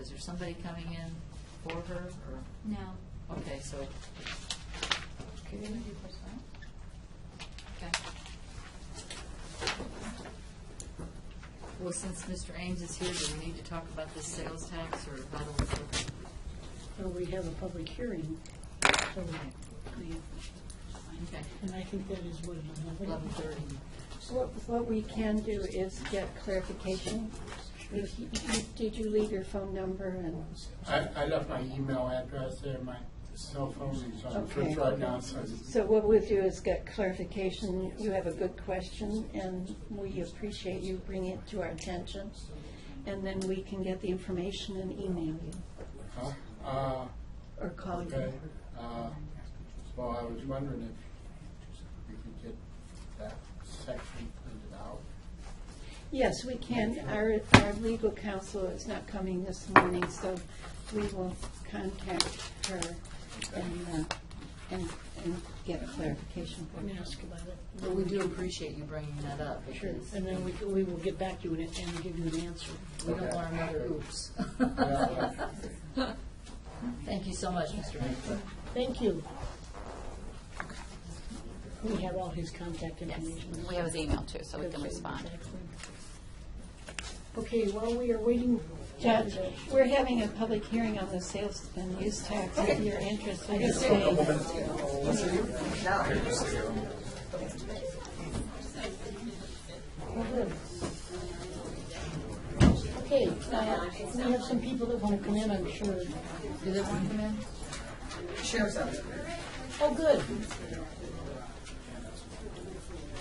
Is there somebody coming in for her, or? No. Okay, so. Okay. Okay. Well, since Mr. Ames is here, do we need to talk about this sales tax, or how do we do it? Well, we have a public hearing, so Okay. and I think that is what, 11:30. What we can do is get clarification. Did you leave your phone number? And I left my email address there, my cell phone is on Okay. church right now, so what we'll do is get clarification. You have a good question, and we appreciate you bringing it to our attention. And then we can get the information and email you or call okay. you. Well, I was wondering if we could get that section printed out. Yes, we can. Our legal counsel is not coming this morning, so we will contact her and get clarification let from me her. ask about it. Well, we do appreciate you bringing that up. Sure, Because and then we will get back to you and give you an answer. we don't want another oops. Thank you so much, Mr. Ames. Thank you. We have all his contact information. We have his email too, so we can respond. Okay, while we are waiting, Judge, we're having a public hearing on the sales and use tax. If you're interested in staying. okay, we have some people that want to come in, I'm sure. Do they want to come in? Sheriff's out. Oh, good.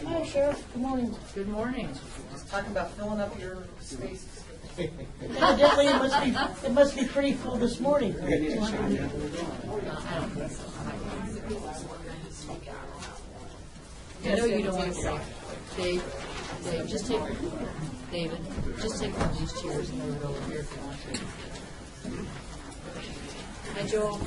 Hi, Sheriff, good morning. Good morning. Just talking about filling up your spaces. Evidently, it must be pretty full this morning. I know you don't want to say. Dave, just take, David, just take one of these chairs and move it over here if you want to. Hi, Joel.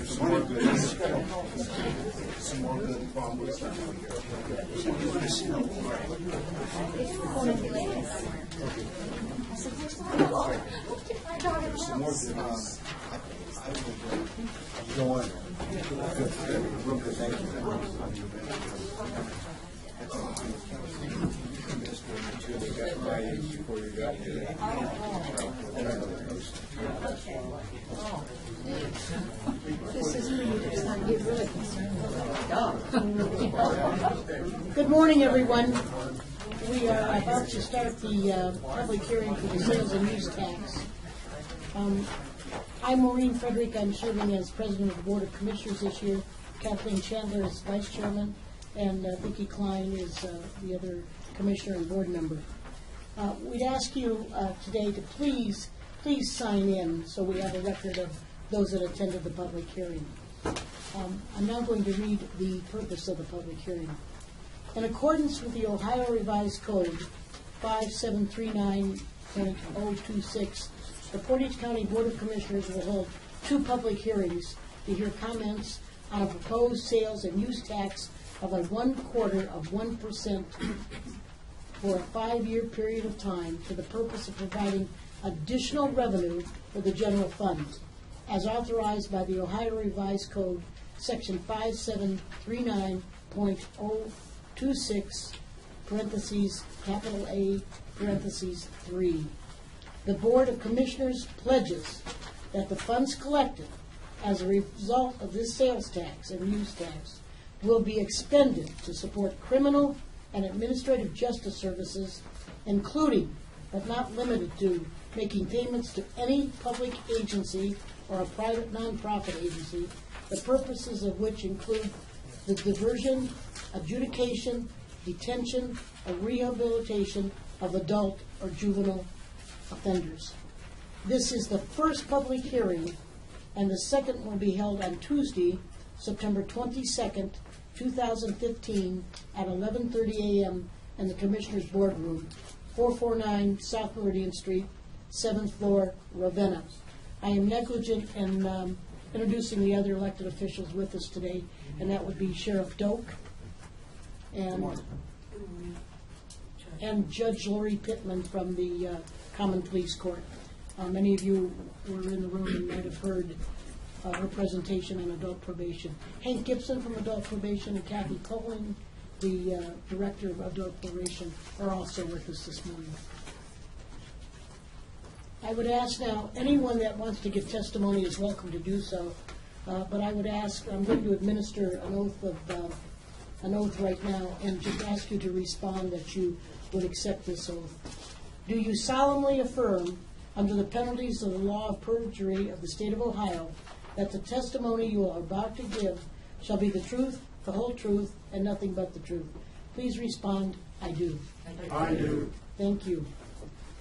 This is for you to sign. Get really concerned. Good morning, everyone. We are about to start the public hearing for the sales and use tax. I'm Maureen Frederick. I'm serving as president of the Board of Commissioners this year. Kathleen Chandler is vice chairman, and Vicki Klein is the other commissioner and board member. We'd ask you today to please sign in so we have a record of those that attended the public hearing. I'm now going to read the purpose of the public hearing. In accordance with the Ohio Revised Code 5739.026, the Portage County Board of Commissioners will hold two public hearings to hear comments on a proposed sales and use tax of a 1/4% for a 5-year period of time for the purpose of providing additional revenue for the general fund, as authorized by the Ohio Revised Code, Section 5739.026, parentheses, capital A, parentheses, 3. The Board of Commissioners pledges that the funds collected as a result of this sales tax and use tax will be expended to support criminal and administrative justice services, including, but not limited to, making payments to any public agency or a private nonprofit agency, the purposes of which include the diversion, adjudication, detention, or rehabilitation of adult or juvenile offenders. This is the first public hearing, and the second will be held on Tuesday, September 22nd, 2015, at 11:30 a.m. in the Commissioners' Boardroom, 449 South Meridian Street, 7th floor, Ravenna. I am negligent in introducing the other elected officials with us today, and that would be Sheriff Doak and Judge Lori Pittman from the Common Pleas Court. Many of you were in the room and might have heard her presentation on adult probation. Hank Gibson from adult probation and Kathy Coling, the director of adult probation, are also with us this morning. I would ask now, anyone that wants to give testimony is welcome to do so, but I would ask, I'm going to administer an oath right now, and just ask you to respond that you would accept this oath. Do you solemnly affirm, under the penalties of the law of perjury of the state of Ohio, that the testimony you are about to give shall be the truth, the whole truth, and nothing but the truth? Please respond, I do. I do. Thank you.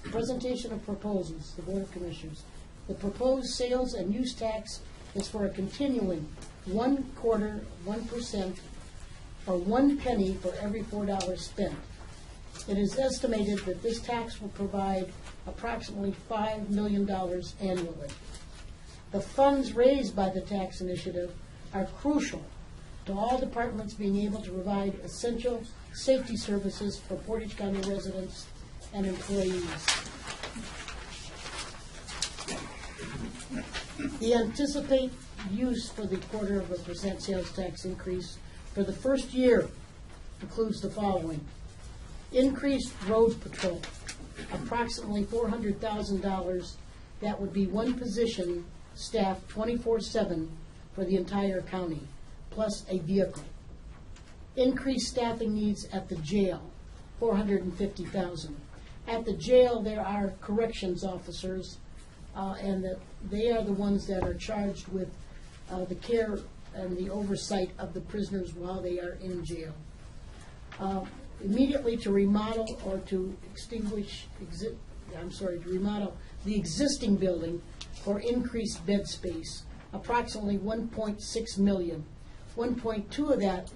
Presentation of proposals, the Board of Commissioners. The proposed sales and use tax is for a continuing 1/4% or 1 penny for every $4 spent. It is estimated that this tax will provide approximately $5 million annually. The funds raised by the tax initiative are crucial to all departments being able to provide essential safety services for Portage County residents and employees. The anticipated use for the 1/4% sales tax increase for the first year includes the following: increased road patrol, approximately $400,000. That would be one position staffed 24/7 for the entire county, plus a vehicle. Increased staffing needs at the jail, $450,000. At the jail, there are corrections officers, and they are the ones that are charged with the care and the oversight of the prisoners while they are in jail. Immediately to remodel or to remodel the existing building for increased bed space, approximately $1.6 million. 1.2 of that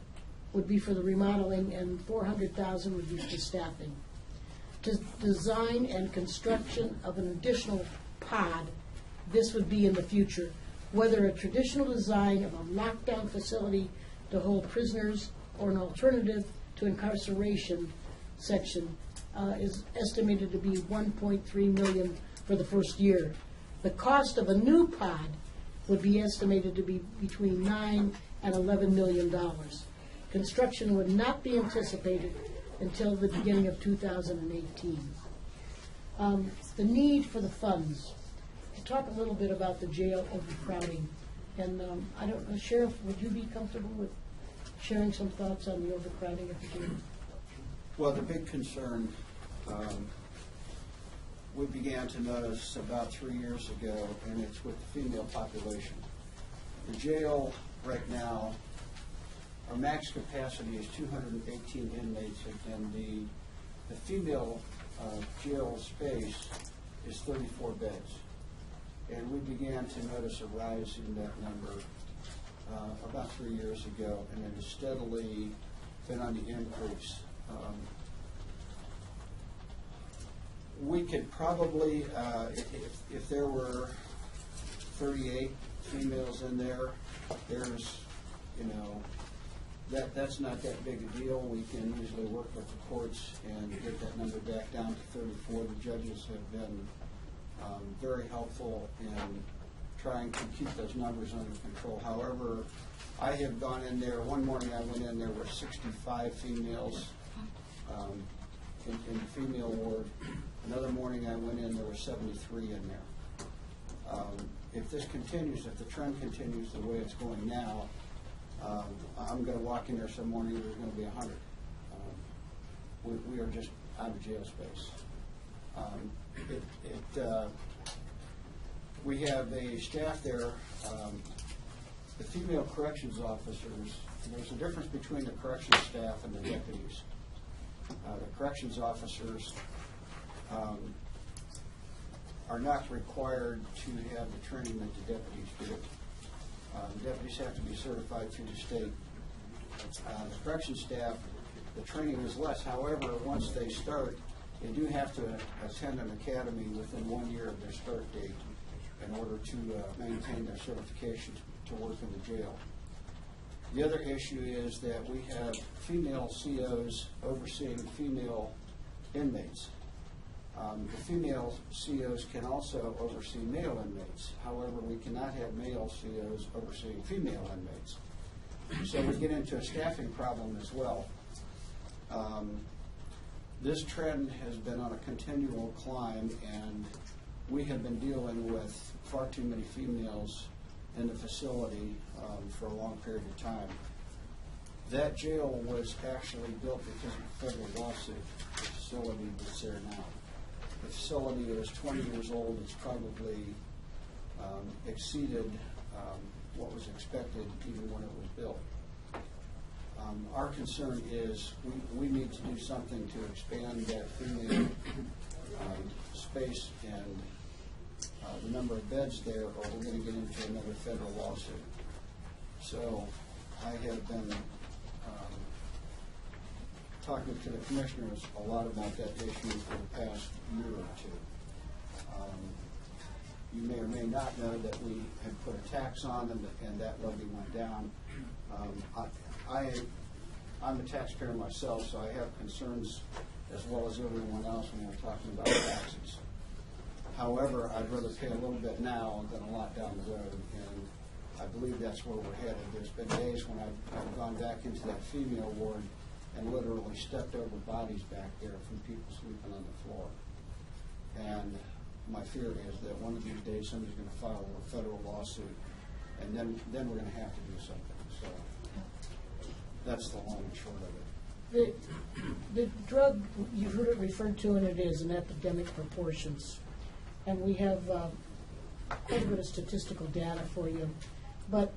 would be for the remodeling, and $400,000 would be for staffing. To design and construction of an additional pod, this would be in the future, whether a traditional design of a lockdown facility to hold prisoners or an alternative to incarceration section is estimated to be $1.3 million for the first year. The cost of a new pod would be estimated to be between $9 and $11 million. Construction would not be anticipated until the beginning of 2018. The need for the funds. To talk a little bit about the jail overcrowding, and I don't know, Sheriff, would you be comfortable with sharing some thoughts on the overcrowding at the jail? Well, the big concern we began to notice about 3 years ago, and it's with the female population. The jail right now, our max capacity is 218 inmates, and the female jail space is 34 beds. And we began to notice a rise in that number about 3 years ago, and it has steadily been on the increase. We could probably, if there were 38 females in there, there's, that's not that big a deal. We can usually work with the courts and get that number back down to 34. The judges have been very helpful in trying to keep those numbers under control. However, I have gone in there, one morning I went in, there were 65 females in the female ward. Another morning I went in, there were 73 in there. If this continues, if the trend continues the way it's going now, I'm going to walk in there some morning, there's going to be 100. We are just out of jail space. We have a staff there, the female corrections officers. There's a difference between the corrections staff and the deputies. The corrections officers are not required to have the training that the deputies do. The deputies have to be certified through the state. The corrections staff, the training is less. However, once they start, they do have to attend an academy within 1 year of their start date in order to maintain their certification to work in the jail. The other issue is that we have female COs overseeing female inmates. The female COs can also oversee male inmates. However, we cannot have male COs overseeing female inmates. So we get into a staffing problem as well. This trend has been on a continual climb, and we have been dealing with far too many females in the facility for a long period of time. That jail was actually built because of a federal lawsuit. The facility that's there now. The facility is 20 years old. It's probably exceeded what was expected even when it was built. Our concern is we need to do something to expand that female space and the number of beds there, or we're going to get into another federal lawsuit. So I have been talking to the commissioners a lot about that issue for the past year or two. You may or may not know that we had put a tax on them, and that levy went down. I'm a taxpayer myself, so I have concerns as well as everyone else when we're talking about taxes. However, I'd rather pay a little bit now than a lot down the road, and I believe that's where we're headed. There's been days when I've gone back into that female ward and literally stepped over bodies back there from people sleeping on the floor. And my fear is that one of these days somebody's going to file a federal lawsuit, and then we're going to have to do something. So that's the long and short of it. The drug, you've heard it referred to, and it is an epidemic proportions. And we have quite a bit of statistical data for you. But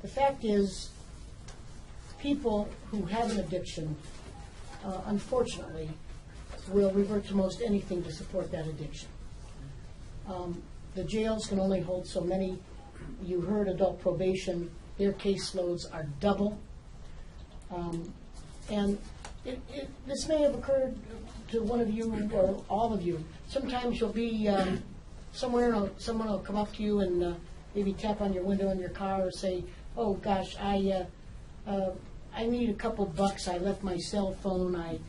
the fact is, people who have an addiction, unfortunately, will revert to most anything to support that addiction. The jails can only hold so many. You heard adult probation, their caseloads are double. And this may have occurred to one of you or all of you. Sometimes you'll be somewhere and someone will come up to you and maybe tap on your window in your car or say, "Oh gosh, I need a couple bucks. I left my cell phone.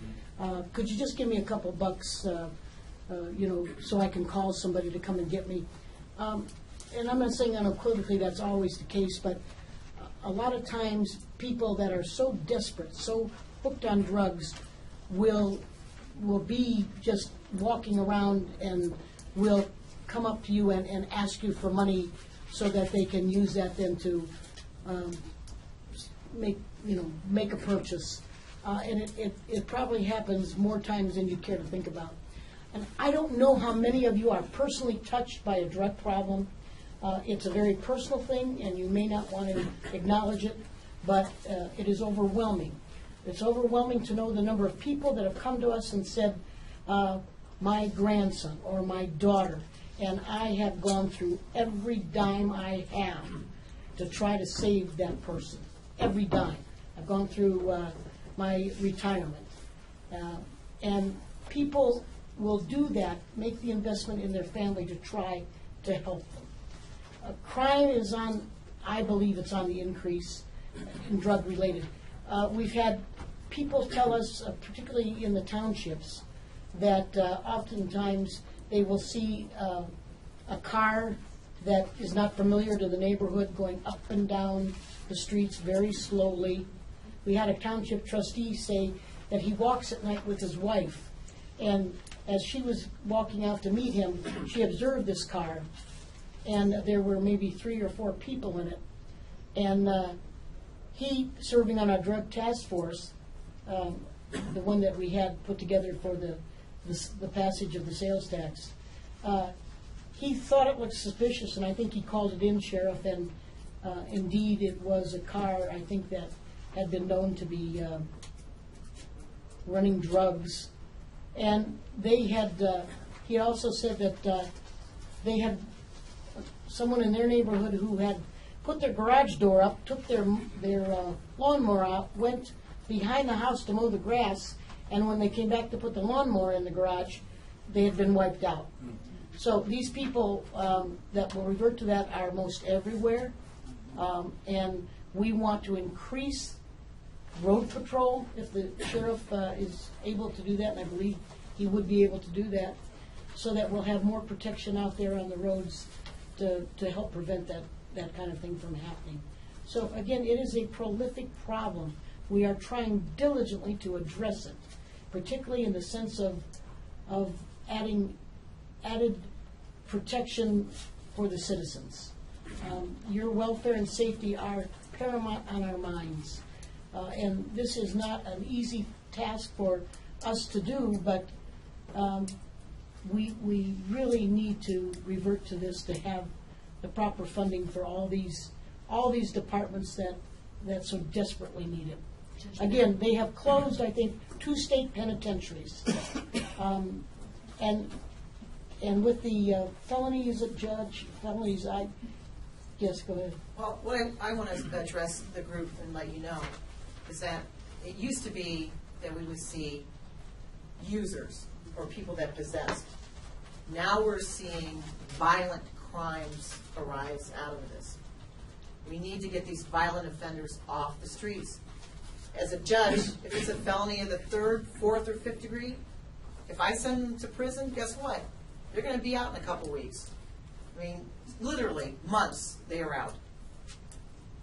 Could you just give me a couple bucks, so I can call somebody to come and get me?" And I'm not saying unequivocally that's always the case, but a lot of times people that are so desperate, so hooked on drugs, will be just walking around and will come up to you and ask you for money so that they can use that then to make a purchase. And it probably happens more times than you care to think about. And I don't know how many of you are personally touched by a drug problem. It's a very personal thing, and you may not want to acknowledge it, but it is overwhelming. It's overwhelming to know the number of people that have come to us and said, my grandson or my daughter, and I have gone through every dime I have to try to save that person. Every dime. I've gone through my retirement. And people will do that, make the investment in their family to try to help them. Crime is I believe it's on the increase in drug-related. We've had people tell us, particularly in the townships, that oftentimes they will see a car that is not familiar to the neighborhood going up and down the streets very slowly. We had a township trustee say that he walks at night with his wife, and as she was walking out to meet him, she observed this car, and there were maybe 3 or 4 people in it. And he, serving on our drug task force, the one that we had put together for the passage of the sales tax, he thought it looked suspicious, and I think he called it in, Sheriff, and indeed it was a car, I think, that had been known to be running drugs. And they had, he also said that they had someone in their neighborhood who had put their garage door up, took their lawnmower out, went behind the house to mow the grass, and when they came back to put the lawnmower in the garage, they had been wiped out. So these people that will revert to that are most everywhere, and we want to increase road patrol if the sheriff is able to do that, and I believe he would be able to do that. so that we'll have more protection out there on the roads to help prevent that kind of thing from happening. So again, it is a prolific problem. We are trying diligently to address it, particularly in the sense of added protection for the citizens. Your welfare and safety are paramount on our minds. And this is not an easy task for us to do, but we really need to revert to this to have the proper funding for all these departments that so desperately need it. Again, they have closed, I think, 2 state penitentiaries. And with the felonies, yes, go ahead. Well, what I want to address the group and let you know is that it used to be that we would see users or people that possessed. Now we're seeing violent crimes arise out of this. We need to get these violent offenders off the streets. As a judge, if it's a felony of the 3rd, 4th, or 5th degree, if I send them to prison, guess what? They're going to be out in a couple weeks. I mean, literally months they are out.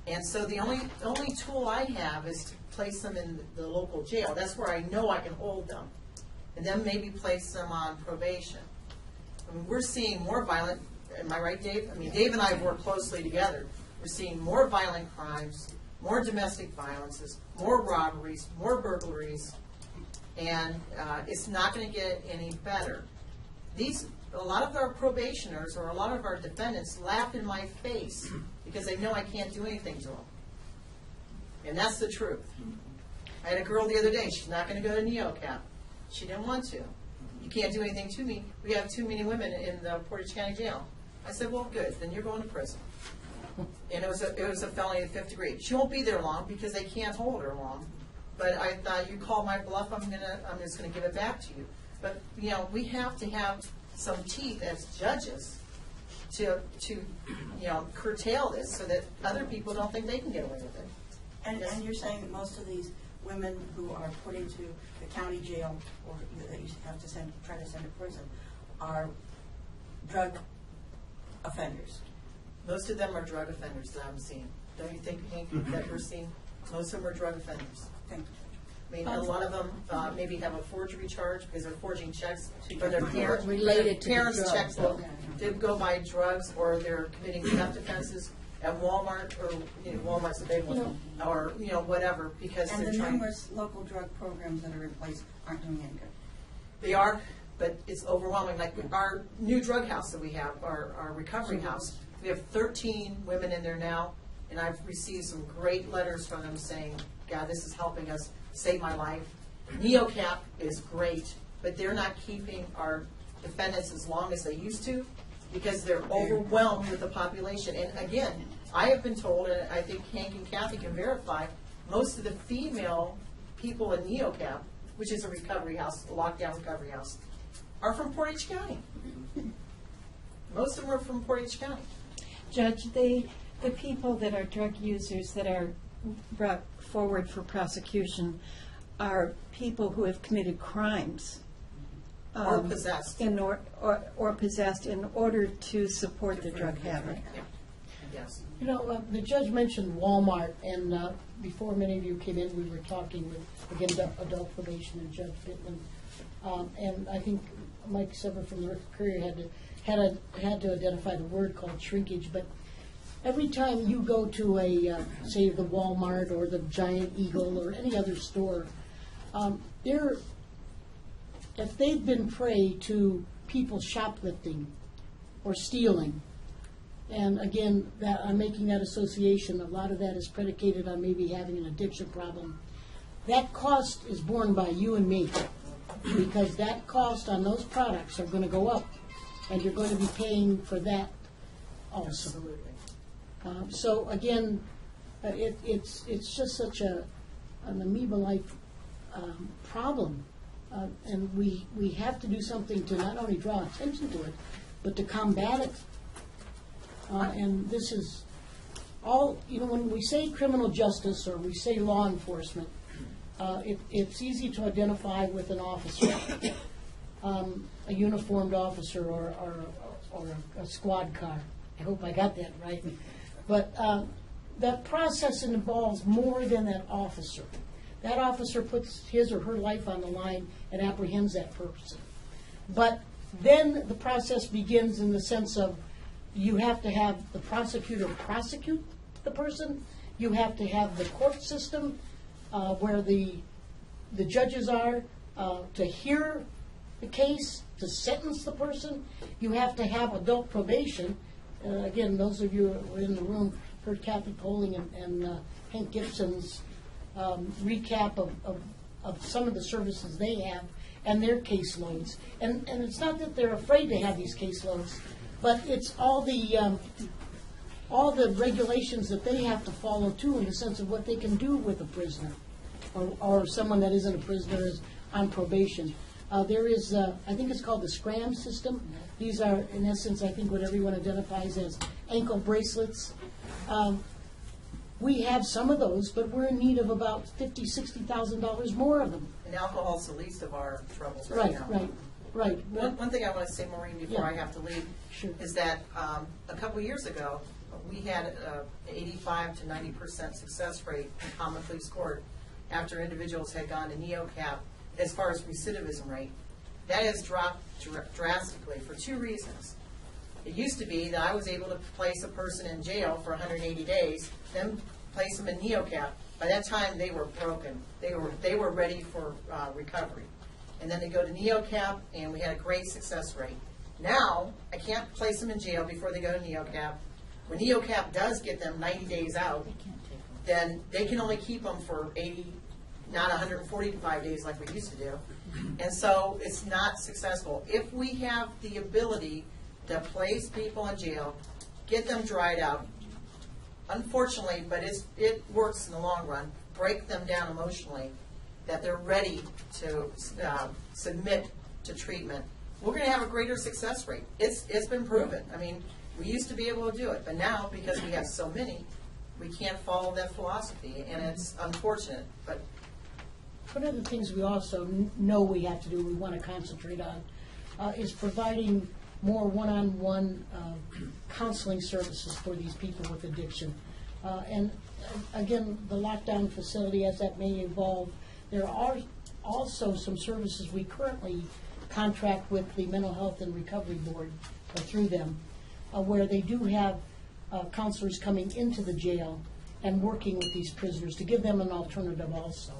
And so the only tool I have is to place them in the local jail. That's where I know I can hold them. And then maybe place them on probation. I mean, we're seeing more violent, am I right, Dave? I mean, Dave and I have worked closely together. We're seeing more violent crimes, more domestic violences, more robberies, more burglaries, and it's not going to get any better. A lot of our probationers or a lot of our defendants laugh in my face because they know I can't do anything to them. And that's the truth. I had a girl the other day, she's not going to go to NeoCap. She didn't want to. You can't do anything to me. We have too many women in the Portage County Jail. I said, well, good, then you're going to prison. And it was a felony of the 5th degree. She won't be there long because they can't hold her long. But I thought, you call my bluff, I'm just gonna give it back to you. But we have to have some teeth as judges to curtail this so that other people don't think they can get away with it. And you're saying that most of these women who are put into the county jail or that you have to try to send to prison are drug offenders? Most of them are drug offenders that I'm seeing. Don't you think, Hank, that we're seeing? Most of them are drug offenders. Thank you. I mean, a lot of them maybe have a forgery charge because they're forging checks for their parents. Related to the parents' drugs. checkbook to go buy drugs, or they're committing theft offenses at Walmart, or Walmart's a big one, or whatever, because And they're the trying. numerous local drug programs that are in place aren't doing any good. They are, but it's overwhelming. Like our new drug house that we have, our recovery house, we have 13 women in there now, and I've received some great letters from them saying, God, this is helping us save my life. NeoCap is great, but they're not keeping our defendants as long as they used to because they're overwhelmed with the population. And again, I have been told, and I think Hank and Kathy can verify, most of the female people in NeoCap, which is a recovery house, a lockdown recovery house, are from Portage County. Most of them are from Portage County. Judge, the people that are drug users that are brought forward for prosecution are people who have committed crimes. Or possessed. Or possessed in order to support the drug habit. Yeah. Yes. The judge mentioned Walmart, and before many of you came in, we were talking with, again, adult probation and Judge Bittman. And I think Mike Sever from the Courier had to identify the word called shrinkage, but every time you go to say the Walmart or the Giant Eagle or any other store, if they've been prey to people shoplifting or stealing, and again, that I'm making that association, a lot of that is predicated on maybe having an addiction problem, that cost is borne by you and me, because that cost on those products are going to go up, and you're going to be paying for that also. Absolutely. So again, it's just such an amoeba-like problem, and we have to do something to not only draw attention to it, but to combat it. And this is all, when we say criminal justice or we say law enforcement, it's easy to identify with an officer. a uniformed officer or a squad car. I hope I got that right. But that process involves more than that officer. That officer puts his or her life on the line and apprehends that person. But then the process begins in the sense of you have to have the prosecutor prosecute the person. You have to have the court system where the judges are to hear the case, to sentence the person. You have to have adult probation. Again, those of you who were in the room heard Kathy Poling and Hank Gibson's recap of some of the services they have and their caseloads. And it's not that they're afraid to have these caseloads, but it's all the regulations that they have to follow too, in the sense of what they can do with a prisoner or someone that isn't a prisoner is on probation. There is, I think it's called the SCRAM system. These are, in essence, I think what everyone identifies as ankle bracelets. We have some of those, but we're in need of about $50,000, $60,000 more of them. And alcohol's the least of our troubles right now. Right. One thing I want to say, Maureen, before Yeah. I have to leave, Sure. is that a couple years ago, we had an 85 to 90% success rate in common pleas court after individuals had gone to NeoCap as far as recidivism rate. That has dropped drastically for two reasons. It used to be that I was able to place a person in jail for 180 days, then place them in NeoCap. By that time, they were broken. They were ready for recovery. And then they go to NeoCap, and we had a great success rate. Now, I can't place them in jail before they go to NeoCap. When NeoCap does get them 90 days out, then they can only keep them for 80, not 145 days like we used to do. And so it's not successful. If we have the ability to place people in jail, get them dried out, unfortunately, but it works in the long run, break them down emotionally, that they're ready to submit to treatment, we're going to have a greater success rate. It's been proven. I mean, we used to be able to do it, but now, because we have so many, we can't follow that philosophy, and it's unfortunate. But one of the things we also know we have to do, we want to concentrate on, is providing more one-on-one counseling services for these people with addiction. And again, the lockdown facility, as that may evolve, there are also some services we currently contract with the Mental Health and Recovery Board through them, where they do have counselors coming into the jail and working with these prisoners to give them an alternative also.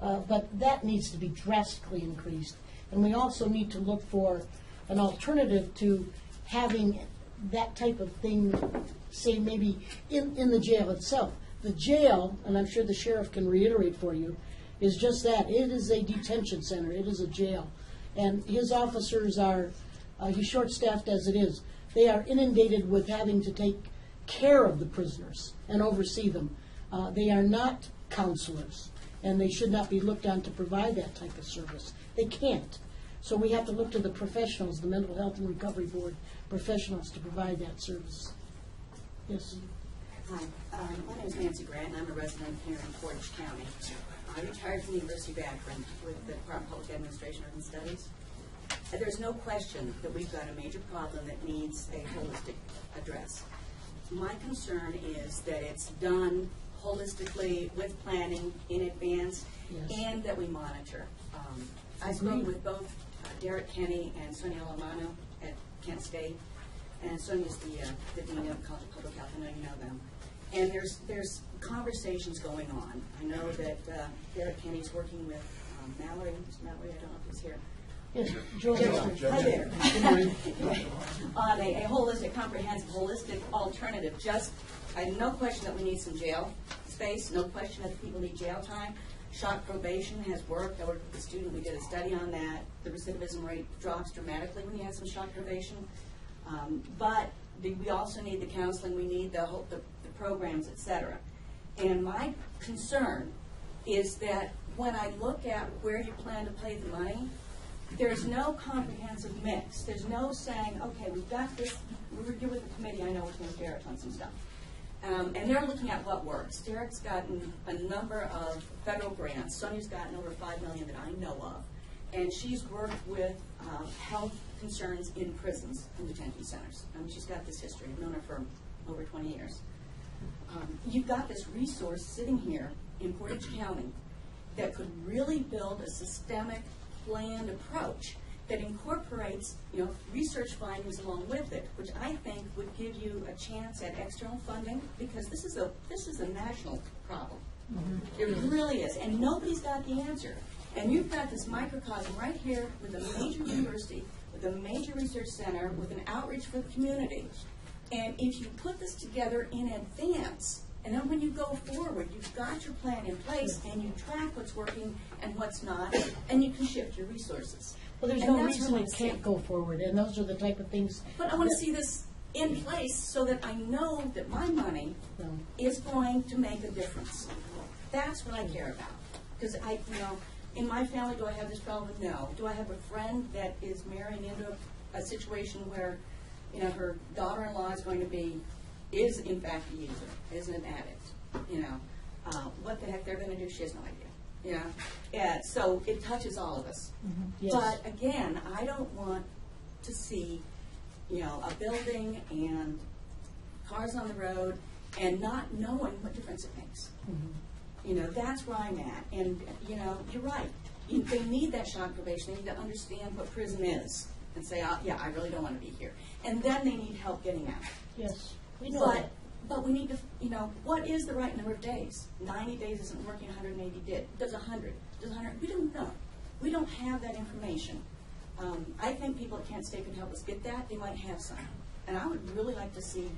But that needs to be drastically increased. And we also need to look for an alternative to having that type of thing, say maybe in the jail itself. The jail, and I'm sure the sheriff can reiterate for you, is just that. It is a detention center. It is a jail. And his officers are, he's short-staffed as it is. They are inundated with having to take care of the prisoners and oversee them. They are not counselors, and they should not be looked on to provide that type of service. They can't. So we have to look to the professionals, the Mental Health and Recovery Board professionals, to provide that service. Yes? Hi, my name is Nancy Grant, and I'm a resident here in Portage County. I retired from the University of Akron with the Department of Public Administration and Studies. And there's no question that we've got a major problem that needs a holistic address. My concern is that it's done holistically with planning in advance, Yes. and that we monitor. I spoke with both Derek Kenny and Sonia Lomano at Kent State, and Sonia's the Dean of College of Public Health. I know you know them. And there's conversations going on. I know that Derek Kenny's working with Mallory. Mallory, I don't know if he's here. Yes, Joe. Hi there. On a holistic, comprehensive, holistic alternative. I have no question that we need some jail space, no question that people need jail time. Shock probation has worked. I worked with a student, we did a study on that. The recidivism rate drops dramatically when you have some shock probation. But we also need the counseling, we need the programs, et cetera. And my concern is that when I look at where you plan to pay the money, there's no comprehensive mix. There's no saying, okay, we've got this, you're with the committee, I know working with Derek on some stuff. And they're looking at what works. Derek's gotten a number of federal grants. Sonia's gotten over $5 million that I know of. And she's worked with health concerns in prisons and detention centers. She's got this history. I've known her for over 20 years. You've got this resource sitting here in Portage County that could really build a systemic, planned approach that incorporates, research findings along with it, which I think would give you a chance at external funding, because this is a national problem. It really is, and nobody's got the answer. And you've got this microcosm right here with a major university, with a major research center, with an outreach for the community. And if you put this together in advance, and then when you go forward, you've got your plan in place, and you track what's working and what's not, and you can shift your resources. Well, there's And no that's reason what I it can't see. go forward, and those are the type of things. But I want to see this in place so that I know that my money is going to make a difference. That's what I care about. Because in my family, do I have this problem? No. Do I have a friend that is marrying into a situation where, her daughter-in-law is in fact a user, is an addict? What the heck they're going to do? She has no idea. So it touches all of us. Yes. But again, I don't want to see, a building and cars on the road and not knowing what difference it makes. That's where I'm at. And, you're right. They need that shock probation. They need to understand what prison is and say, yeah, I really don't want to be here. And then they need help getting out. Yes, we know that. But we need to, what is the right number of days? 90 days isn't working, 180 did. Does 100? Does 100? We don't know. We don't have that information. I think people at Kent State can help us get that. They might have some. And I would really like to see,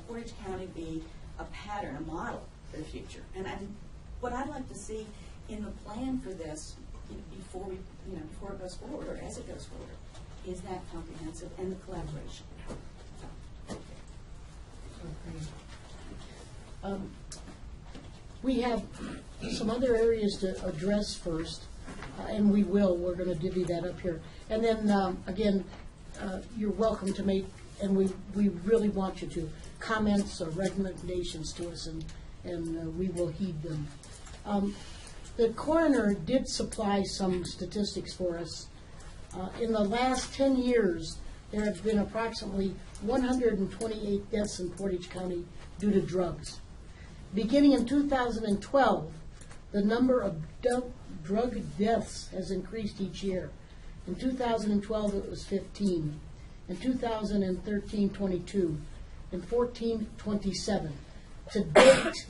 Portage County be a pattern, a model for the future. And what I'd like to see in the plan for this, before it goes forward, or as it goes forward, is that comprehensive and the collaboration. We have some other areas to address first, and we will. We're going to divvy that up here. And then, again, you're welcome to make, and we really want you to, comments or recommendations to us, and we will heed them. The coroner did supply some statistics for us. In the last 10 years, there have been approximately 128 deaths in Portage County due to drugs. Beginning in 2012, the number of drug deaths has increased each year. In 2012, it was 15. In 2013, 22. In 14, 27. To date,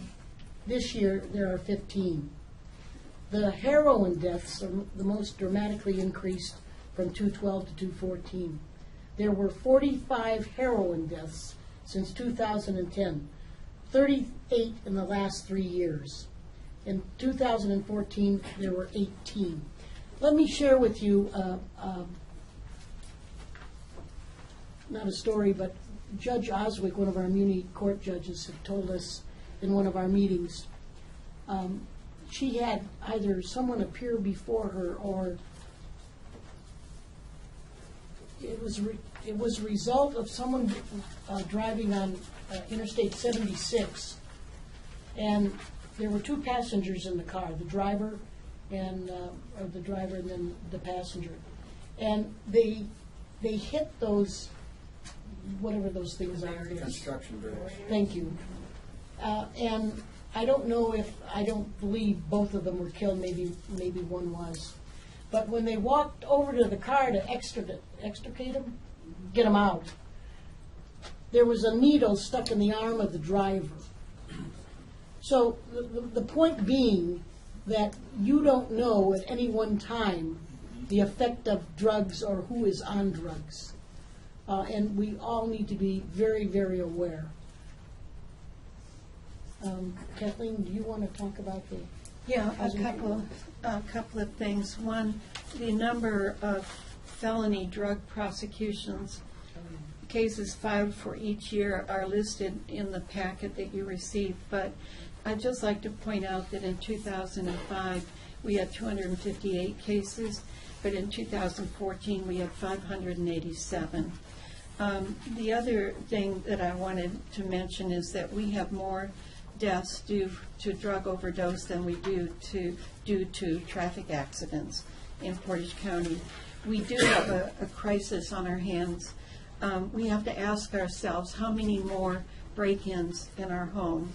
this year, there are 15. The heroin deaths are the most dramatically increased from 2012 to 2014. There were 45 heroin deaths since 2010, 38 in the last 3 years. In 2014, there were 18. Let me share with you, not a story, but Judge Oswick, one of our muni court judges, had told us in one of our meetings, she had either someone appear before her, or it was a result of someone driving on Interstate 76, and there were two passengers in the car, the driver and then the passenger, and they hit those, whatever those things are. Construction bridge. Thank you. And I don't believe both of them were killed, maybe one was. But when they walked over to the car to extricate him, get him out, there was a needle stuck in the arm of the driver. So the point being that you don't know at any one time the effect of drugs or who is on drugs. And we all need to be very, very aware. Kathleen, do you want to talk about the... Yeah, a couple of things. One, the number of felony drug prosecutions, cases filed for each year are listed in the packet that you received, but I'd just like to point out that in 2005, we had 258 cases, but in 2014, we had 587. The other thing that I wanted to mention is that we have more deaths due to drug overdose than we do due to traffic accidents in Portage County. we do have a crisis on our hands. We have to ask ourselves, how many more break-ins in our home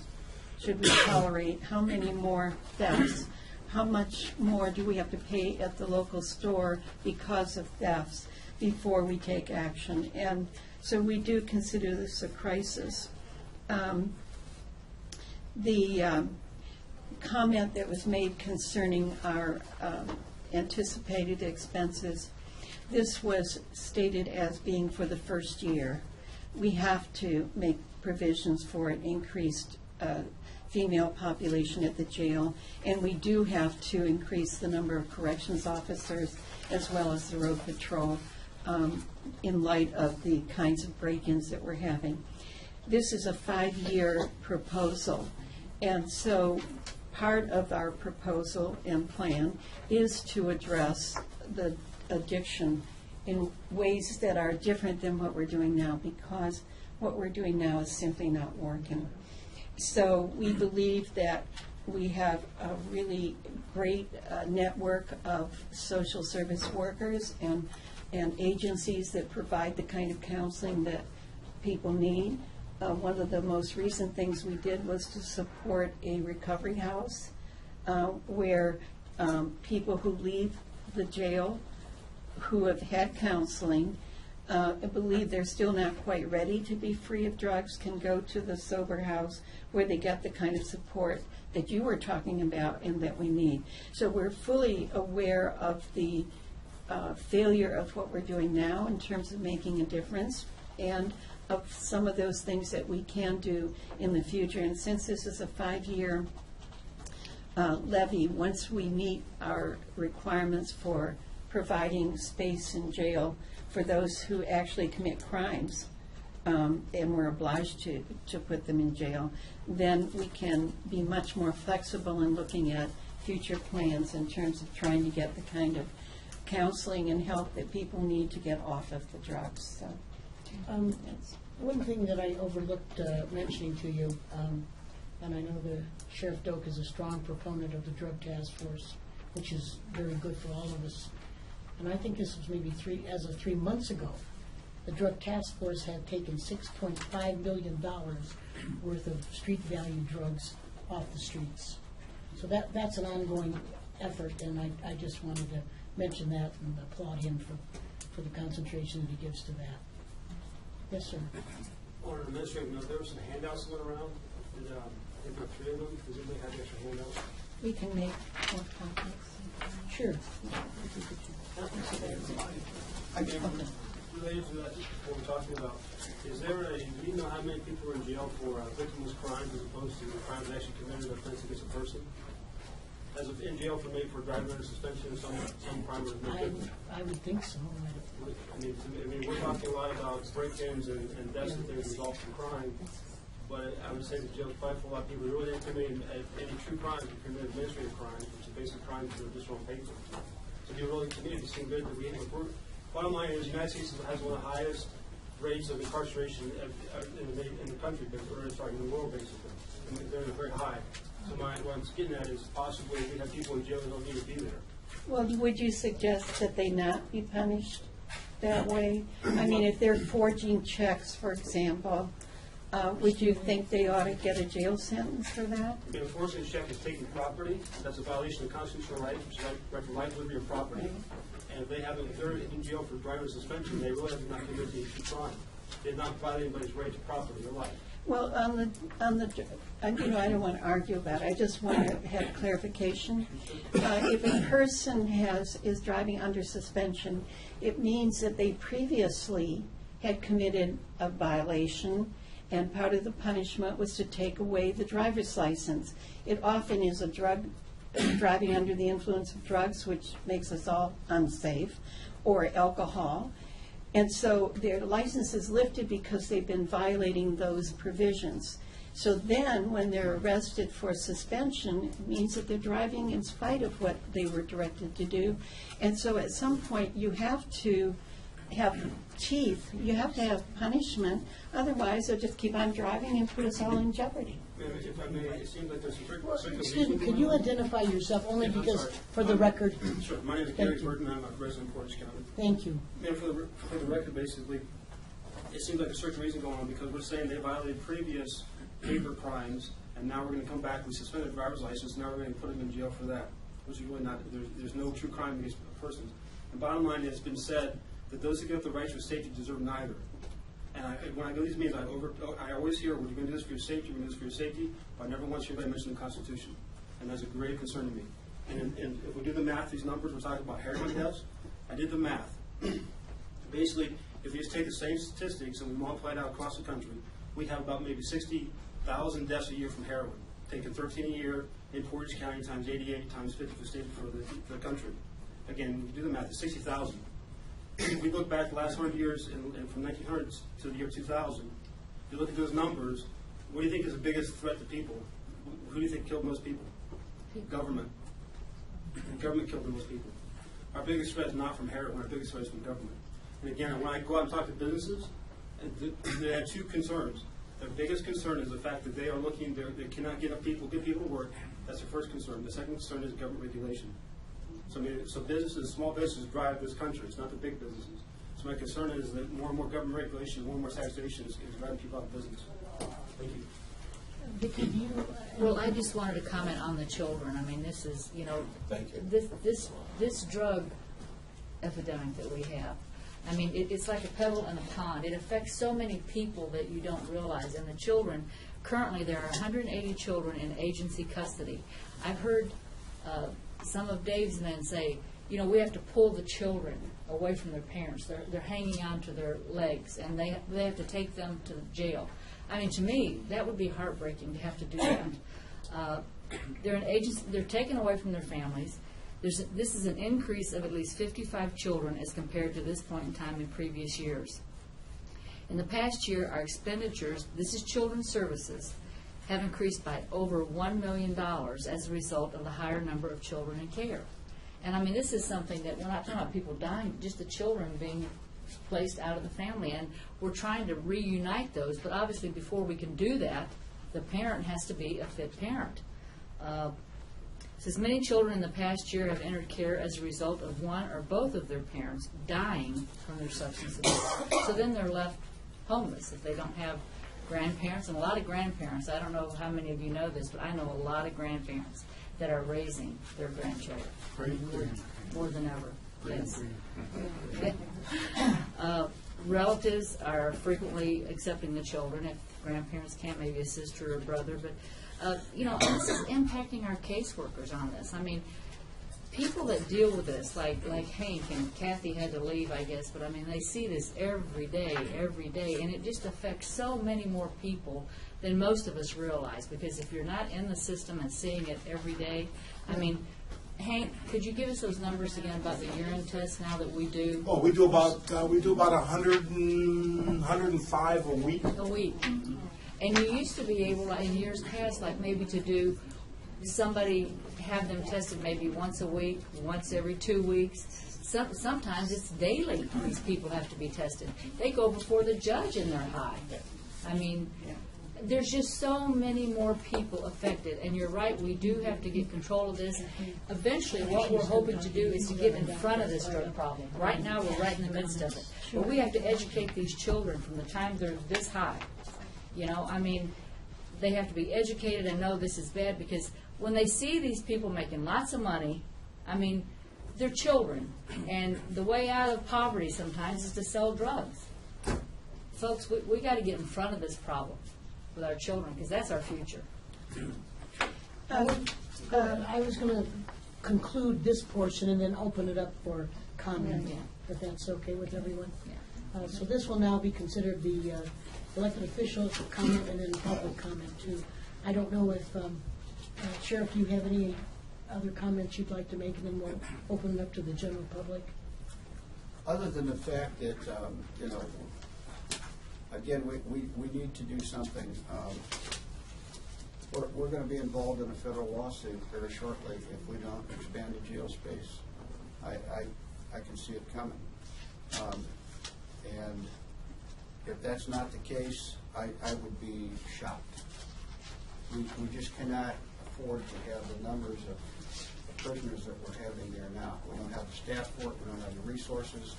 should we tolerate? How many more thefts? How much more do we have to pay at the local store because of thefts before we take action? And so we do consider this a crisis. The comment that was made concerning our anticipated expenses, this was stated as being for the first year. We have to make provisions for an increased female population at the jail, and we do have to increase the number of corrections officers as well as the road patrol in light of the kinds of break-ins that we're having. This is a 5-year proposal, and so part of our proposal and plan is to address the addiction in ways that are different than what we're doing now, because what we're doing now is simply not working. So we believe that we have a really great network of social service workers and agencies that provide the kind of counseling that people need. One of the most recent things we did was to support a recovery house where people who leave the jail who have had counseling, I believe they're still not quite ready to be free of drugs, can go to the sober house where they get the kind of support that you were talking about and that we need. So we're fully aware of the failure of what we're doing now in terms of making a difference, and of some of those things that we can do in the future. And since this is a 5-year levy, once we meet our requirements for providing space in jail for those who actually commit crimes, and we're obliged to put them in jail, then we can be much more flexible in looking at future plans in terms of trying to get the kind of counseling and help that people need to get off of the drugs. So, One thing that I overlooked mentioning to you, and I know the Sheriff Doak is a strong proponent of the Drug Task Force, which is very good for all of us. And I think this was maybe as of 3 months ago, the Drug Task Force had taken $6.5 million worth of street value drugs off the streets. So that's an ongoing effort, and I just wanted to mention that and applaud him for the concentration that he gives to that. Yes, sir. On an administrative note, there were some handouts that went around. Did, I think there were 3 of them. Does anybody have extra handouts? we can make more copies. Sure. I mean, related to that, what we're talking about, is there do you know how many people are in jail for victimless crimes as opposed to crimes that actually committed an offense against a person? As of in jail for maybe for driving under suspension or some crime was no different. I would think so. I mean, we're talking a lot about break-ins and deaths and things result from crime, but I would say the jail is probably for a lot of people who really didn't commit any true crimes, but committed administrative crimes, which is basic crimes that are just on paper. So it'd be really, to me, it'd seem good that we have a bottom line is the United States has one of the highest rates of incarceration in the country, or sorry, in the world, basically. And they're very high. So what I'm getting at is possibly we have people in jail that don't need to be there. Well, would you suggest that they not be punished that way? I mean, if they're forging checks, for example, would you think they ought to get a jail sentence for that? If enforcing a check is taking property, that's a violation of constitutional rights, which is right to life, liberty, or property. Right. And if they're in jail for driver suspension, they really have not committed any true crime. They have not violated anybody's right to property or life. Well, I don't want to argue about it. I just want to have clarification. If a person is driving under suspension, it means that they previously had committed a violation, and part of the punishment was to take away the driver's license. It often is driving under the influence of drugs, which makes us all unsafe, or alcohol. And so their license is lifted because they've been violating those provisions. So then, when they're arrested for suspension, it means that they're driving in spite of what they were directed to do. And so at some point, you have to have teeth. You have to have punishment. Otherwise, they'll just keep on driving and put us all in jeopardy. If I may, it seems like there's some Excuse me, could you identify yourself, only Yeah, I'm because, sorry. for the record? Sure, my name is Thank Gary you. Burton, I'm a resident of Portage County. Thank you. And for the record, basically, it seems like a certain reason going on because we're saying they violated previous paper crimes, and now we're going to come back, we suspended their driver's license, now we're going to put them in jail for that, which is really not, there's no true crime against persons. And bottom line, it's been said that those who give up the rights for safety deserve neither. And when I go to these meetings, I always hear, well, you're going to do this for your safety, you're going to do this for your safety, but I never once hear anybody mention the Constitution. And that's a great concern to me. And if we do the math, these numbers, we're talking about heroin deaths, I did the math. Basically, if you just take the same statistics and we multiply it out across the country, we have about maybe 60,000 deaths a year from heroin. Taking 13 a year in Portage County times 88 times 50 for the country. Again, do the math, it's 60,000. If we look back the last 100 years, and from 1900 to the year 2000, if you look at those numbers, what do you think is the biggest threat to people? Who do you think killed most people? Government. Government killed the most people. Our biggest threat is not from heroin, our biggest threat is from government. And again, when I go out and talk to businesses, they have two concerns. Their biggest concern is the fact that they are looking, they cannot get people to work. That's their first concern. The second concern is government regulation. So businesses, small businesses drive this country. It's not the big businesses. So my concern is that more and more government regulation, more and more taxation is driving people out of business. Thank you. Vicki, do you? Well, I just wanted to comment on the children. I mean, this is, Thank you. this drug epidemic that we have. I mean, it's like a pebble in a pond. It affects so many people that you don't realize. And the children, currently there are 180 children in agency custody. I've heard some of Dave's men say, we have to pull the children away from their parents. They're hanging on to their legs, and they have to take them to jail. I mean, to me, that would be heartbreaking to have to do that. They're in agency. They're taken away from their families. This is an increase of at least 55 children as compared to this point in time in previous years. In the past year, our expenditures, this is children's services, have increased by over $1 million as a result of the higher number of children in care. And I mean, this is something that we're not talking about people dying, just the children being placed out of the family. And we're trying to reunite those, but obviously before we can do that, the parent has to be a fit parent. Says many children in the past year have entered care as a result of one or both of their parents dying from their substance abuse. So then they're left homeless if they don't have grandparents. And a lot of grandparents, I don't know how many of you know this, but I know a lot of grandparents that are raising their grandchildren. More than ever. Yes. Relatives are frequently accepting the children. If grandparents can't, maybe a sister or brother. But, this is impacting our caseworkers on this. I mean, people that deal with this, like Hank and Kathy had to leave, I guess, but I mean, they see this every day, and it just affects so many more people than most of us realize, because if you're not in the system and seeing it every day, I mean, Hank, could you give us those numbers again about the urine tests now that we do? Oh, we do about 105 a week. A week. And you used to be able, in years past, like maybe to do have them tested maybe once a week, once every 2 weeks. Sometimes it's daily these people have to be tested. They go before the judge and they're high. I mean, there's just so many more people affected. And you're right, we do have to get control of this. Eventually, what we're hoping to do is to get in front of this drug problem. Right now, we're right in the midst of it. But we have to educate these children from the time they're this high. I mean, they have to be educated and know this is bad, because when they see these people making lots of money, I mean, they're children. And the way out of poverty sometimes is to sell drugs. Folks, we got to get in front of this problem with our children, because that's our future. I was going to conclude this portion and then open it up for comment, if that's okay with everyone. So this will now be considered the elected officials comment and then public comment too. I don't know if, Sheriff, you have any other comments you'd like to make, and then we'll open it up to the general public. Other than the fact that, again, we need to do something. We're going to be involved in a federal lawsuit very shortly if we don't expand the jail space. I can see it coming. And if that's not the case, I would be shocked. We just cannot afford to have the numbers of prisoners that we're having there now. We don't have the staff for it, we don't have the resources.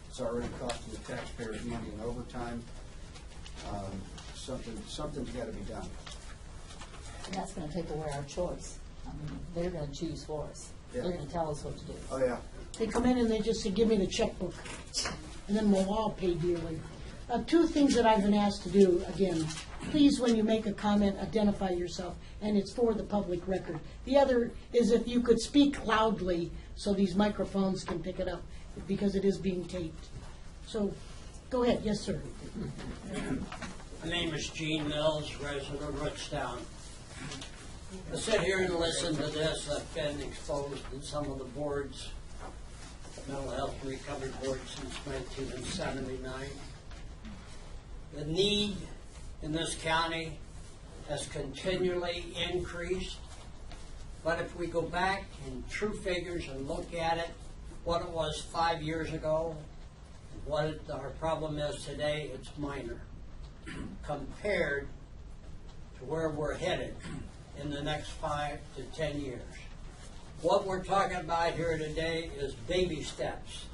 It's already costing the taxpayers money in overtime. Something's got to be done. And that's going to take away our choice. I mean, they're going to choose for us. Yeah. They're going to tell us what to do. Oh, yeah. They come in and they just say, give me the checkbook, and then we'll all pay dearly. Two things that I've been asked to do, again, please, when you make a comment, identify yourself, and it's for the public record. The other is if you could speak loudly so these microphones can pick it up, because it is being taped. So, go ahead, yes, sir. My name is Gene Mills, resident of Rootstown. I sit here and listen to this. I've been exposed in some of the boards, mental health and recovery board, since 1979. The need in this county has continually increased. But if we go back in true figures and look at it, what it was 5 years ago, what our problem is today, it's minor compared to where we're headed in the next 5 to 10 years. What we're talking about here today is baby steps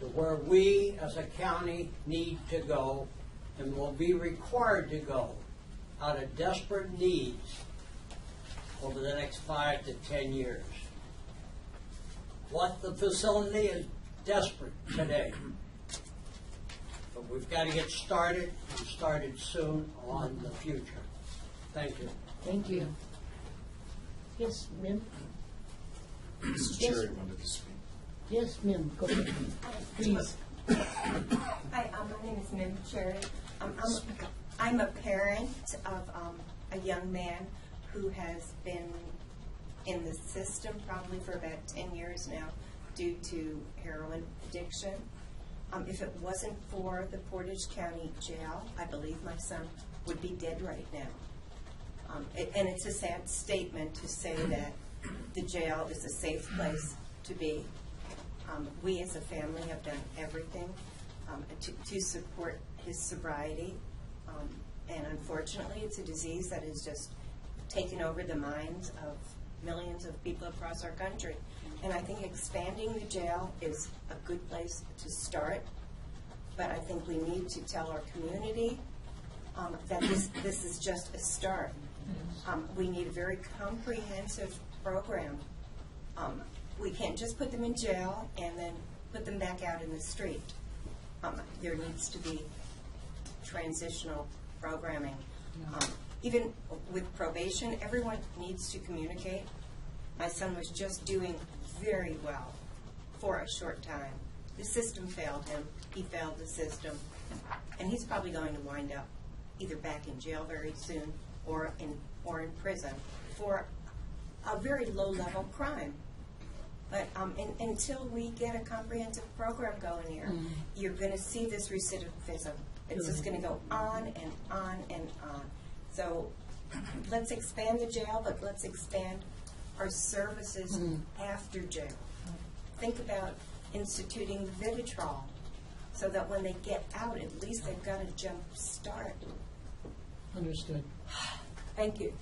to where we as a county need to go and will be required to go out of desperate needs over the next 5 to 10 years. What the facility is desperate today. But we've got to get started, and started soon on the future. Thank you. Thank you. Yes, Mim? Mrs. Yes. Cherry wanted to speak. Yes, Mim, go ahead. Please. Hi, my name is Mim Cherry. I'm a parent of a young man who has been in the system probably for about 10 years now due to heroin addiction. If it wasn't for the Portage County Jail, I believe my son would be dead right now. And it's a sad statement to say that the jail is a safe place to be. We as a family have done everything to support his sobriety. And unfortunately, it's a disease that has just taken over the minds of millions of people across our country. And I think expanding the jail is a good place to start. But I think we need to tell our community that this is just a start. We need a very comprehensive program. We can't just put them in jail and then put them back out in the street. There needs to be transitional programming. Even with probation, everyone needs to communicate. My son was just doing very well for a short time. The system failed him. He failed the system. And he's probably going to wind up either back in jail very soon or in prison for a very low-level crime. But until we get a comprehensive program going here, you're going to see this recidivism. It's just going to go on and on and on. So let's expand the jail, but let's expand our services after jail. Think about instituting Vivitrol so that when they get out, at least they've got a jump start. Understood. Thank you.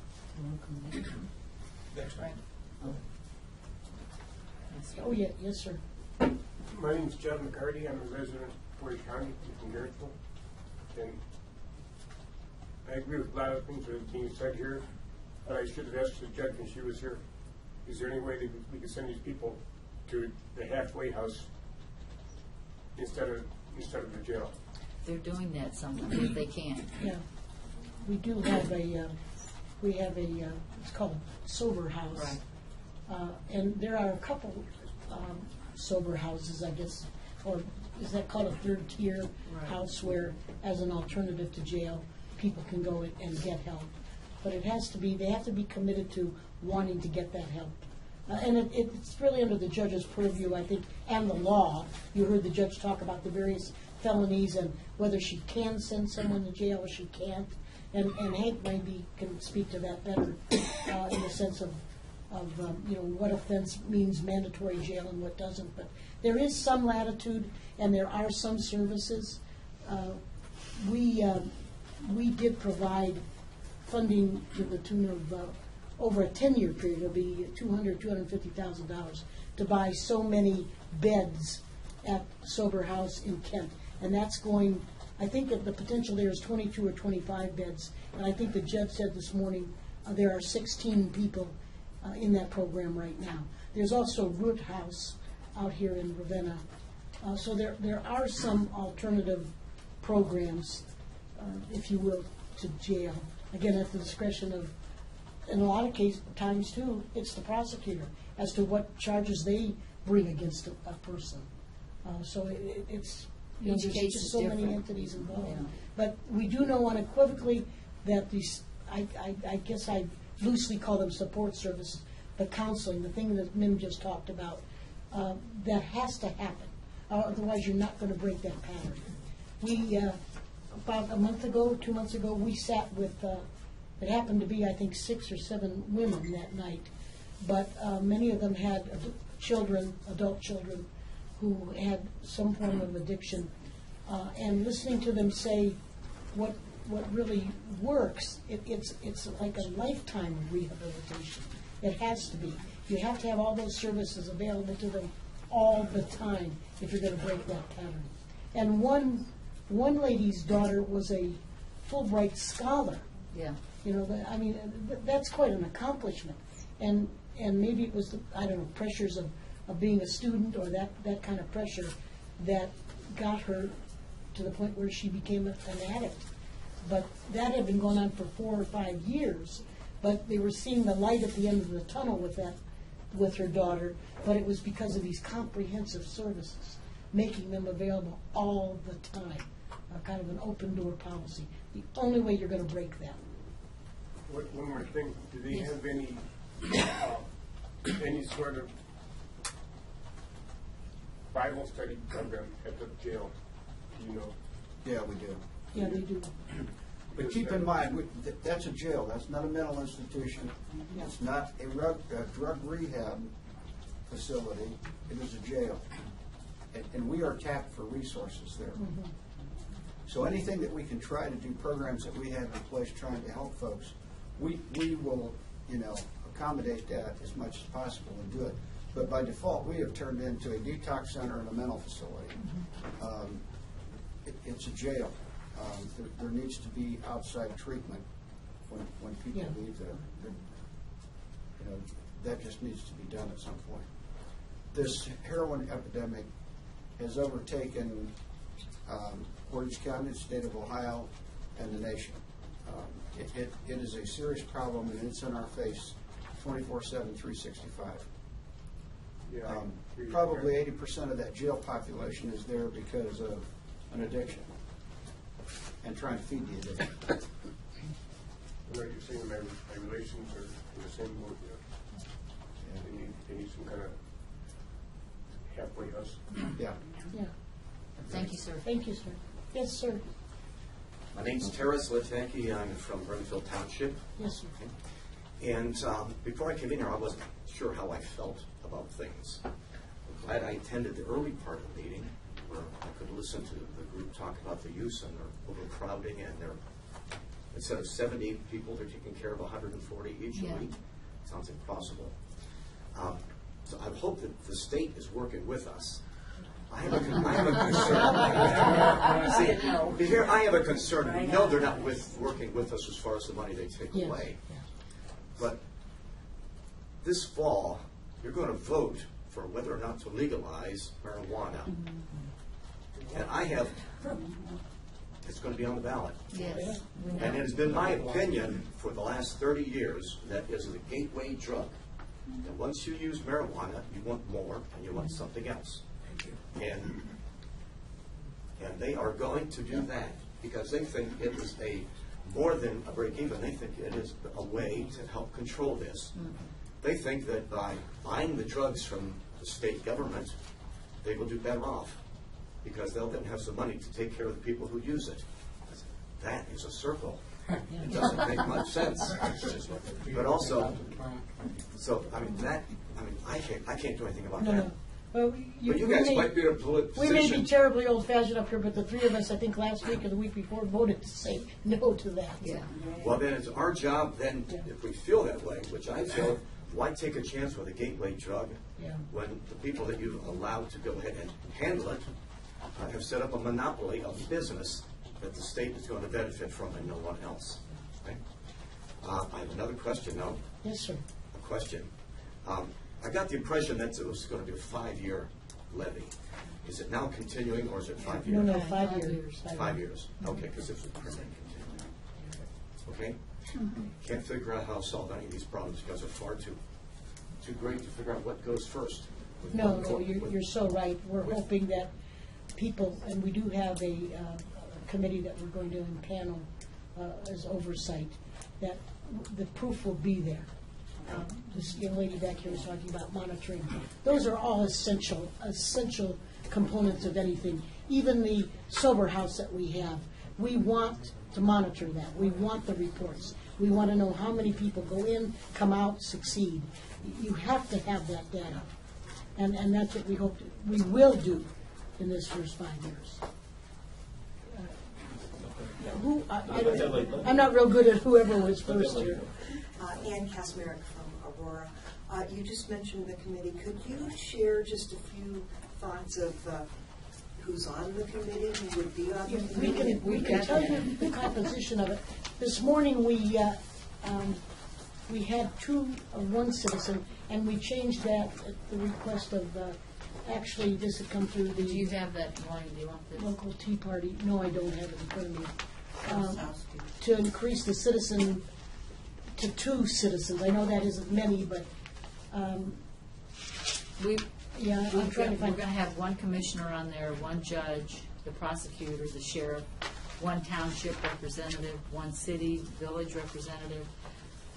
Next one. Oh, yeah, yes, sir. My name's Jeff McCarty. I'm a resident of Portage County in Garrettsville. And I agree with a lot of things that Dean said here, but I should have asked the judge when she was here, is there any way that we could send these people to the halfway house instead of the jail? They're doing that sometimes if they can. Yeah. We do have it's called sober house. Right. And there are a couple sober houses, I guess, or is that called a third tier house where, as an alternative to jail, people can go and get help. But they have to be committed to wanting to get that help. And it's really under the judge's purview, I think, and the law. You heard the judge talk about the various felonies and whether she can send someone to jail or she can't. And Hank maybe can speak to that better in the sense of what offense means mandatory jail and what doesn't. But there is some latitude, and there are some services we did provide funding to the tune of, over a 10-year period, it'll be $250,000 to buy so many beds at Sober House in Kent. And that's going, I think that the potential there is 22 or 25 beds. And I think the judge said this morning, there are 16 people in that program right now. There's also Root House out here in Ravenna. So there are some alternative programs, if you will, to jail. Again, at the discretion of, in a lot of times too, it's the prosecutor as to what charges they bring against a person. So it's, you know, Each there's case just is so many different. entities involved. Yeah. But we do know unequivocally that these, I guess I loosely call them support services, the counseling, the thing that Mim just talked about, that has to happen. Otherwise, you're not going to break that pattern. We, about a month ago, 2 months ago, we sat with, it happened to be, I think, 6 or 7 women that night, but many of them had children, adult children, who had some form of addiction. And listening to them say what really works, it's like a lifetime of rehabilitation. It has to be. You have to have all those services available to them all the time if you're going to break that pattern. And one lady's daughter was a Fulbright scholar. Yeah. You know, I mean, that's quite an accomplishment. And maybe it was, I don't know, pressures of being a student or that kind of pressure that got her to the point where she became an addict. But that had been going on for 4 or 5 years. But they were seeing the light at the end of the tunnel with her daughter. But it was because of these comprehensive services, making them available all the time. Kind of an open door policy. The only way you're going to break that. One more thing, do they Yes. have any sort of Bible study program at the jail? Do you know? Yeah, we do. Yeah, they do. But keep in mind, that's a jail, that's not a mental institution, it's not a drug rehab facility, it is a jail. And we are tapped for resources there. So anything that we can try to do, programs that we have in place trying to help folks, we will, you know, accommodate that as much as possible and do it. But by default, we have turned into a detox center and a mental facility. It's a jail. There needs to be outside treatment when people Yeah. leave there. You know, that just needs to be done at some point. This heroin epidemic has overtaken Portage County, the state of Ohio, and the nation. It is a serious problem, and it's in our face 24/7, 365. Yeah, Probably 80% of that jail population is there because of an addiction and trying to feed the addiction. I know you're saying my relations are in the same boat. Yeah. They need some kind of halfway house. Yeah. Yeah. Thank you, sir. Thank you, sir. Yes, sir. My name's Terrence Litvanky. I'm from Burnfield Township. Yes, sir. And before I came in here, I wasn't sure how I felt about things. I'm glad I attended the early part of the meeting where I could listen to the group talk about the use and their overcrowding and their, instead of 70 people, they're taking care of 140 each Yeah. a week. Sounds impossible. So I hope that the state is working with us. I have a concern. See, here I have a concern. We know they're not working with us as far as the money they take Yes. away. But this fall, you're going to vote for whether or not to legalize marijuana. And it's going to be on the ballot. Yes. And it has been my opinion for the last 30 years that it is a gateway drug. And once you use marijuana, you want more and you want something else. And they are going to do that because they think it is more than a break even. They think it is a way to help control this. They think that by buying the drugs from the state government, they will do better off because they'll then have some money to take care of the people who use it. That is a circle. It doesn't make much sense. But also, so I mean I can't do anything about No, that. no. Well, But you guys might be in a position. We may be terribly old-fashioned up here, but the three of us, I think last week or the week before, voted to say no to that. Yeah. Well, then it's our job then, if we feel that way, which I feel, why take a chance with a gateway drug Yeah. when the people that you've allowed to go ahead and handle it have set up a monopoly of business that the state is going to benefit from and no one else? Okay? I have another question now. Yes, sir. A question. I got the impression that it was going to be a 5-year levy. Is it now continuing, or is it 5 years? No, 5 years. 5 years. Okay, because it's a permanent continuing. Okay? Can't figure out how to solve any of these problems because they're far too great to figure out what goes first. No, you're so right. We're hoping that people, and we do have a committee that we're going to impanel as oversight, that the proof will be there. This young lady back here was talking about monitoring. Those are all essential components of anything. Even the sober house that we have, we want to monitor that. We want the reports. We want to know how many people go in, come out, succeed. You have to have that data. And that's what we hope we will do in this first 5 years. I'm not real good at whoever was first here. Ann Kasmerick from Aurora. You just mentioned the committee. Could you share just a few thoughts of who's on the committee, who would be on the committee? We can tell you the composition of it. This morning, we had one citizen, and we changed that at the request of, actually, this had come through Do you the have that morning? Do you want this? local Tea Party. No, I don't have it in front of me. To increase the citizen to 2 citizens. I know that isn't many, but, I'm trying to We're find. going to have one commissioner on there, one judge, the prosecutor, the sheriff, one township representative, one city, village representative,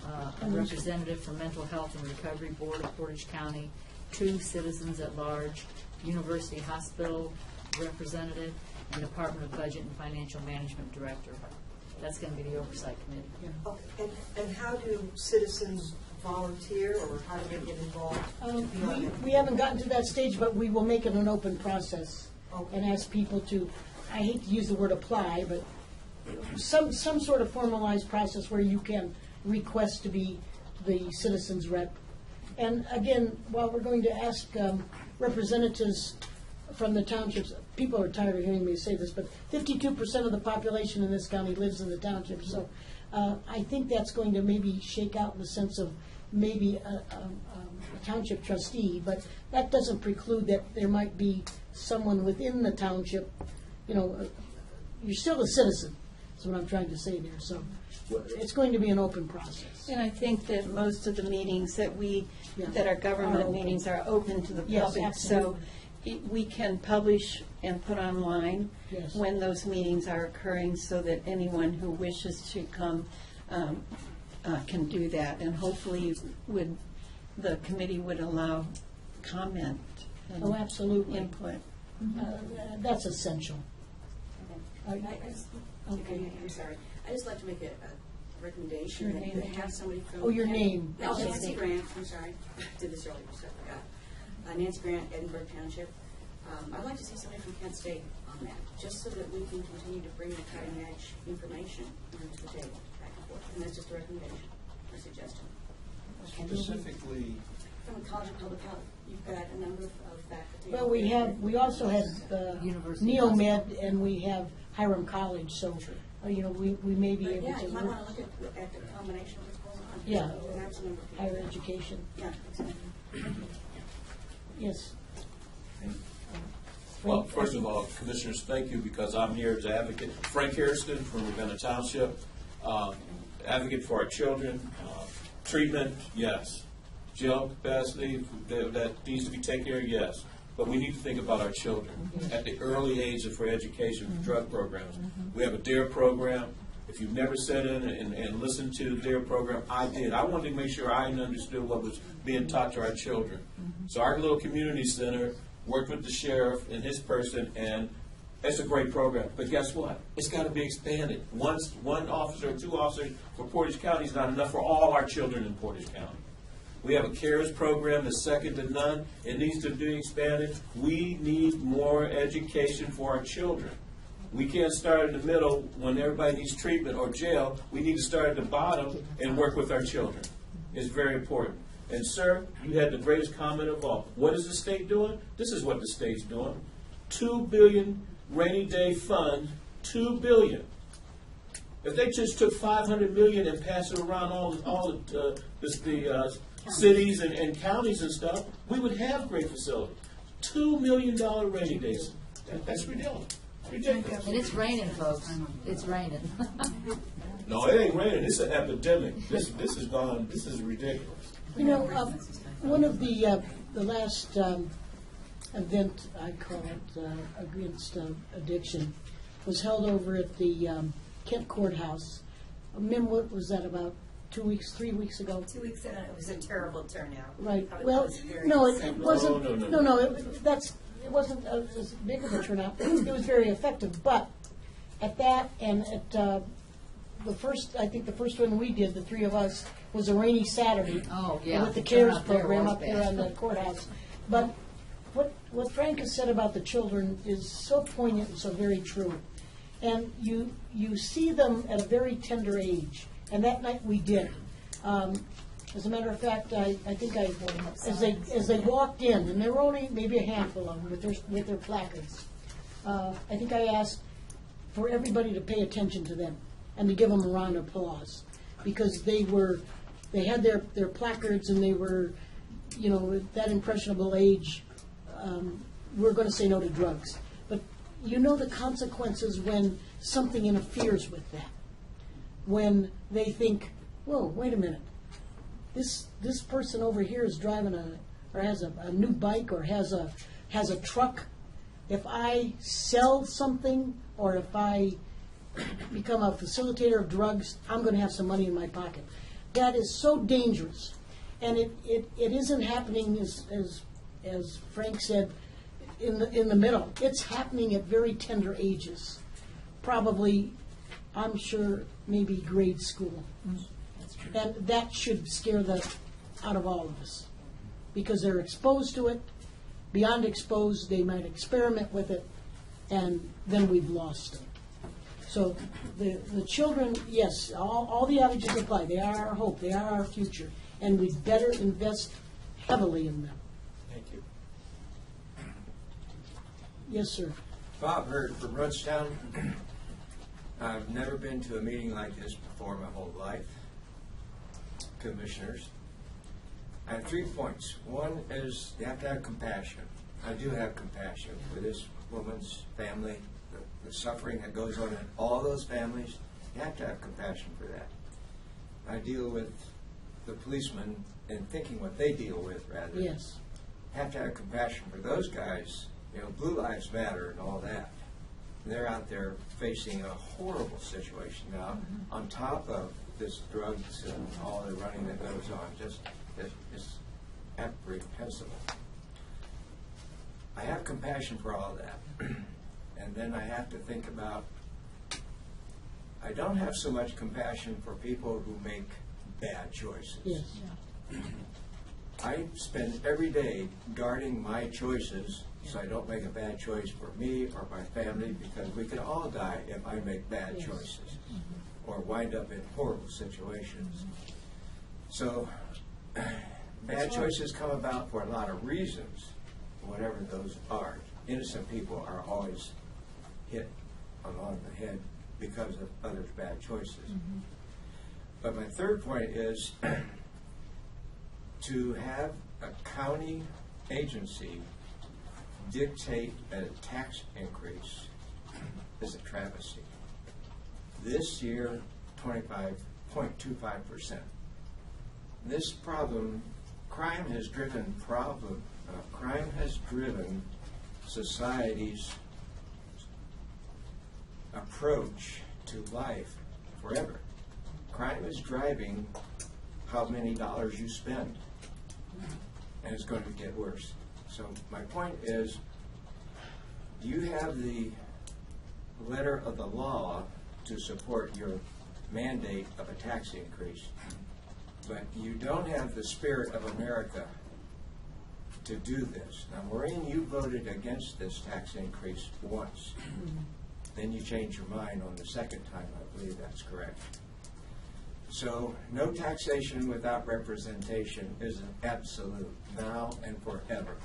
a representative from Mental Health and Recovery Board of Portage County, 2 citizens at large, University Hospital representative, and Department of Budget and Financial Management Director. That's going to be the oversight committee. Oh, and how do citizens volunteer, or how do they get involved? We haven't gotten to that stage, but we will make it an open process and ask people to, I hate to use the word apply, but some sort of formalized process where you can request to be the citizens rep. And again, while we're going to ask representatives from the townships, people are tired of hearing me say this, but 52% of the population in this county lives in the township. So I think that's going to maybe shake out in the sense of maybe a township trustee, but that doesn't preclude that there might be someone within the township, you're still a citizen, is what I'm trying to say there. So it's going to be an open process. And I think that most of the meetings that our government meetings are open to the Yes, public. absolutely. So we can publish and put online Yes. when those meetings are occurring so that anyone who wishes to come can do that. And hopefully the committee would allow comment and Oh, absolutely. input. That's essential. I'm Okay. sorry. I just like to make a recommendation Your that name you again? have somebody from. Oh, your name. Oh, Nancy Grant, I'm sorry. Did this earlier, so I forgot. Nancy Grant, Edinburgh Township. I'd like to see somebody from Kent State on that, just so that we can continue to bring the cutting edge information onto the table, back and forth. And that's just a recommendation, a suggestion. Specifically, From the College of Public Health, you've got a number of faculty. Well, we also have University Neomed, and we have Hiram College, so, we may be But able yeah, to you might work want to look at the combination of what's going on. Yeah. Perhaps a number of people. higher education. Yeah, exactly. Yes. Well, first of all, Commissioners, thank you, because I'm here as advocate. Frank Harrison from Ravenna Township, advocate for our children. Treatment, yes. Jail capacity that needs to be taken care of, yes. But we need to think about our children at the early age for education, for drug programs. We have a DARE program. If you've never sat in and listened to the DARE program, I did. I wanted to make sure I understood what was being taught to our children. So our little community center worked with the sheriff and his person, and it's a great program. But guess what? It's got to be expanded. One officer or 2 officers for Portage County is not enough for all our children in Portage County. We have a CARES program that's second to none. It needs to be expanded. We need more education for our children. We can't start in the middle when everybody needs treatment or jail. We need to start at the bottom and work with our children. It's very important. And sir, you had the greatest comment of all. What is the state doing? This is what the state's doing. $2 billion rainy day fund, $2 billion. If they just took $500 million and passed it around all the cities and counties and stuff, we would have great facilities. $2 million rainy days. That's ridiculous. Ridiculous. And it's raining, folks. It's raining. No, it ain't raining. It's an epidemic. This is gone. This is ridiculous. You know, one of the last event, I call it, against addiction, was held over at the Kent Courthouse. Mim, what was that, about 2 weeks, 3 weeks ago? 2 weeks ago, it was a terrible turnout. Right. It Well, was very no, it upsetting. wasn't. No. It wasn't as big of a turnout. It was very effective. But at that and at the first one we did, the three of us, was a rainy Saturday. Oh, yeah. With the The CARES turnout there program was up there bad. on the courthouse. But what Frank has said about the children is so poignant and so very true. And you see them at a very tender age. And that night we did. As a matter of fact, I think as they walked in, and there were only maybe a handful of them with their placards, I think I asked for everybody to pay attention to them and to give them a round of applause, because they had their placards, and they were, at that impressionable age, we're going to say no to drugs. But you know the consequences when something interferes with that. When they think, whoa, wait a minute, this person over here is driving or has a new bike or has a truck. If I sell something or if I become a facilitator of drugs, I'm going to have some money in my pocket. That is so dangerous, and it isn't happening as Frank said in the middle. It's happening at very tender ages, probably, I'm sure, maybe grade school. And that should scare the out of all of us, because they're exposed to it, beyond exposed, they might experiment with it, and then we've lost them. So the children, yes, all the adages apply. They are our hope, they are our future, and we'd better invest heavily in them. Thank you. Yes, sir. Bob Hurd from Rootstown. I've never been to a meeting like this before my whole life. Commissioners, I have 3 points. One is you have to have compassion. I do have compassion for this woman's family, the suffering that goes on in all those families. You have to have compassion for that. I deal with the policemen and thinking what they deal with, rather. Yes. Have to have compassion for those guys. Blue Lives Matter and all that. They're out there facing a horrible situation now, on top of this drugs and all the running that goes on. It's apprehensible. I have compassion for all that. And then I have to think about, I don't have so much compassion for people who make bad choices. Yes. I spend every day guarding my choices so I don't make a bad choice for me or my family, because we can all die if I make bad choices or wind up in horrible situations. So bad choices come about for a lot of reasons, whatever those are. Innocent people are always hit along the head because of others' bad choices. But my third point is to have a county agency dictate a tax increase is a travesty. This year, 25.25%. This problem, crime has driven society's approach to life forever. Crime is driving how many dollars you spend, and it's going to get worse. So my point is, you have the letter of the law to support your mandate of a tax increase. but you don't have the spirit of America to do this. Now, Maureen, you voted against this tax increase once. Then you changed your mind on the second time. I believe that's correct. So no taxation without representation is an absolute now and forever.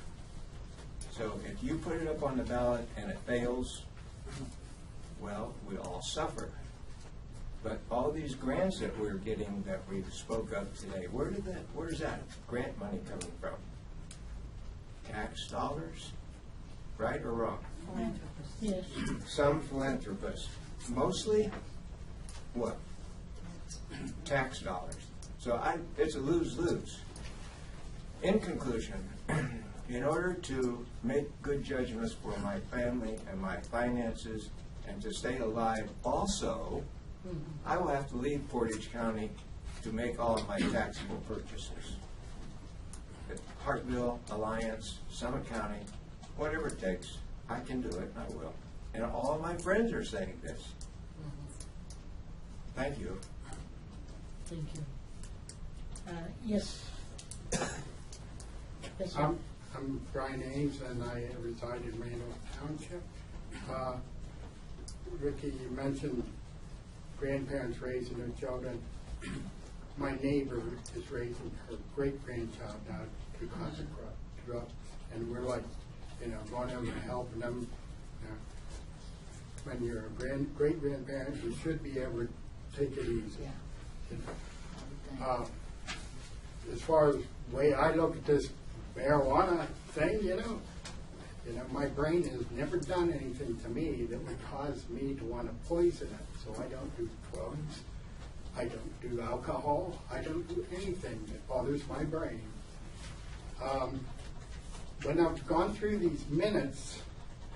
So if you put it up on the ballot and it fails, well, we all suffer. But all these grants that we're getting that we spoke of today, where's that grant money coming from? Tax dollars? Right or wrong? Philanthropists. Yes. Some philanthropists. Mostly, what? Tax dollars. So it's a lose-lose. In conclusion, in order to make good judgments for my family and my finances and to stay alive also, I will have to leave Portage County to make all of my taxable purchases. At Hartville, Alliance, Summit County, whatever it takes, I can do it, and I will. And all of my friends are saying this. Thank you. Thank you. Yes. Yes, sir. I'm Brian Ames, and I reside in Randolph Township. Ricky, you mentioned grandparents raising their children. My neighbor is raising her great-grandchild now because of drugs, and we're like, going over and helping them. When you're a great-grandparent, you should be able to take it easy. As far as the way I look at this marijuana thing, my brain has never done anything to me that would cause me to want to poison it. So I don't do drugs. I don't do alcohol. I don't do anything that bothers my brain. When I've gone through these minutes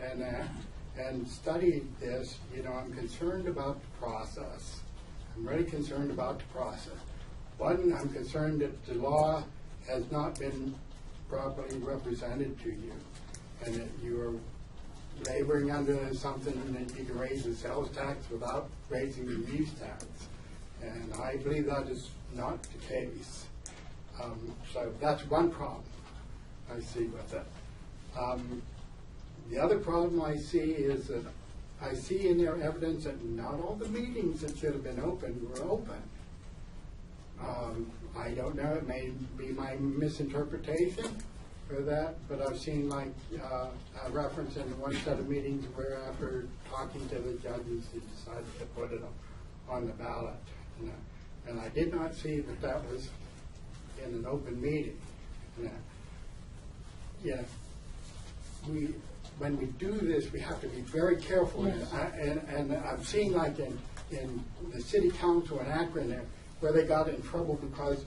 and studied this, I'm concerned about the process. I'm really concerned about the process. One, I'm concerned that the law has not been properly represented to you, and that you are laboring under something that you can raise the sales tax without raising the use tax. And I believe that is not the case. So that's one problem I see with it. The other problem I see is that I see in their evidence that not all the meetings that should have been open were open. I don't know, it may be my misinterpretation for that, but I've seen a reference in one set of meetings where after talking to the judges, they decided to put it on the ballot. And I did not see that was in an open meeting. When we do this, we have to be very careful. Yes. And I've seen in the city council in Akron there, where they got in trouble because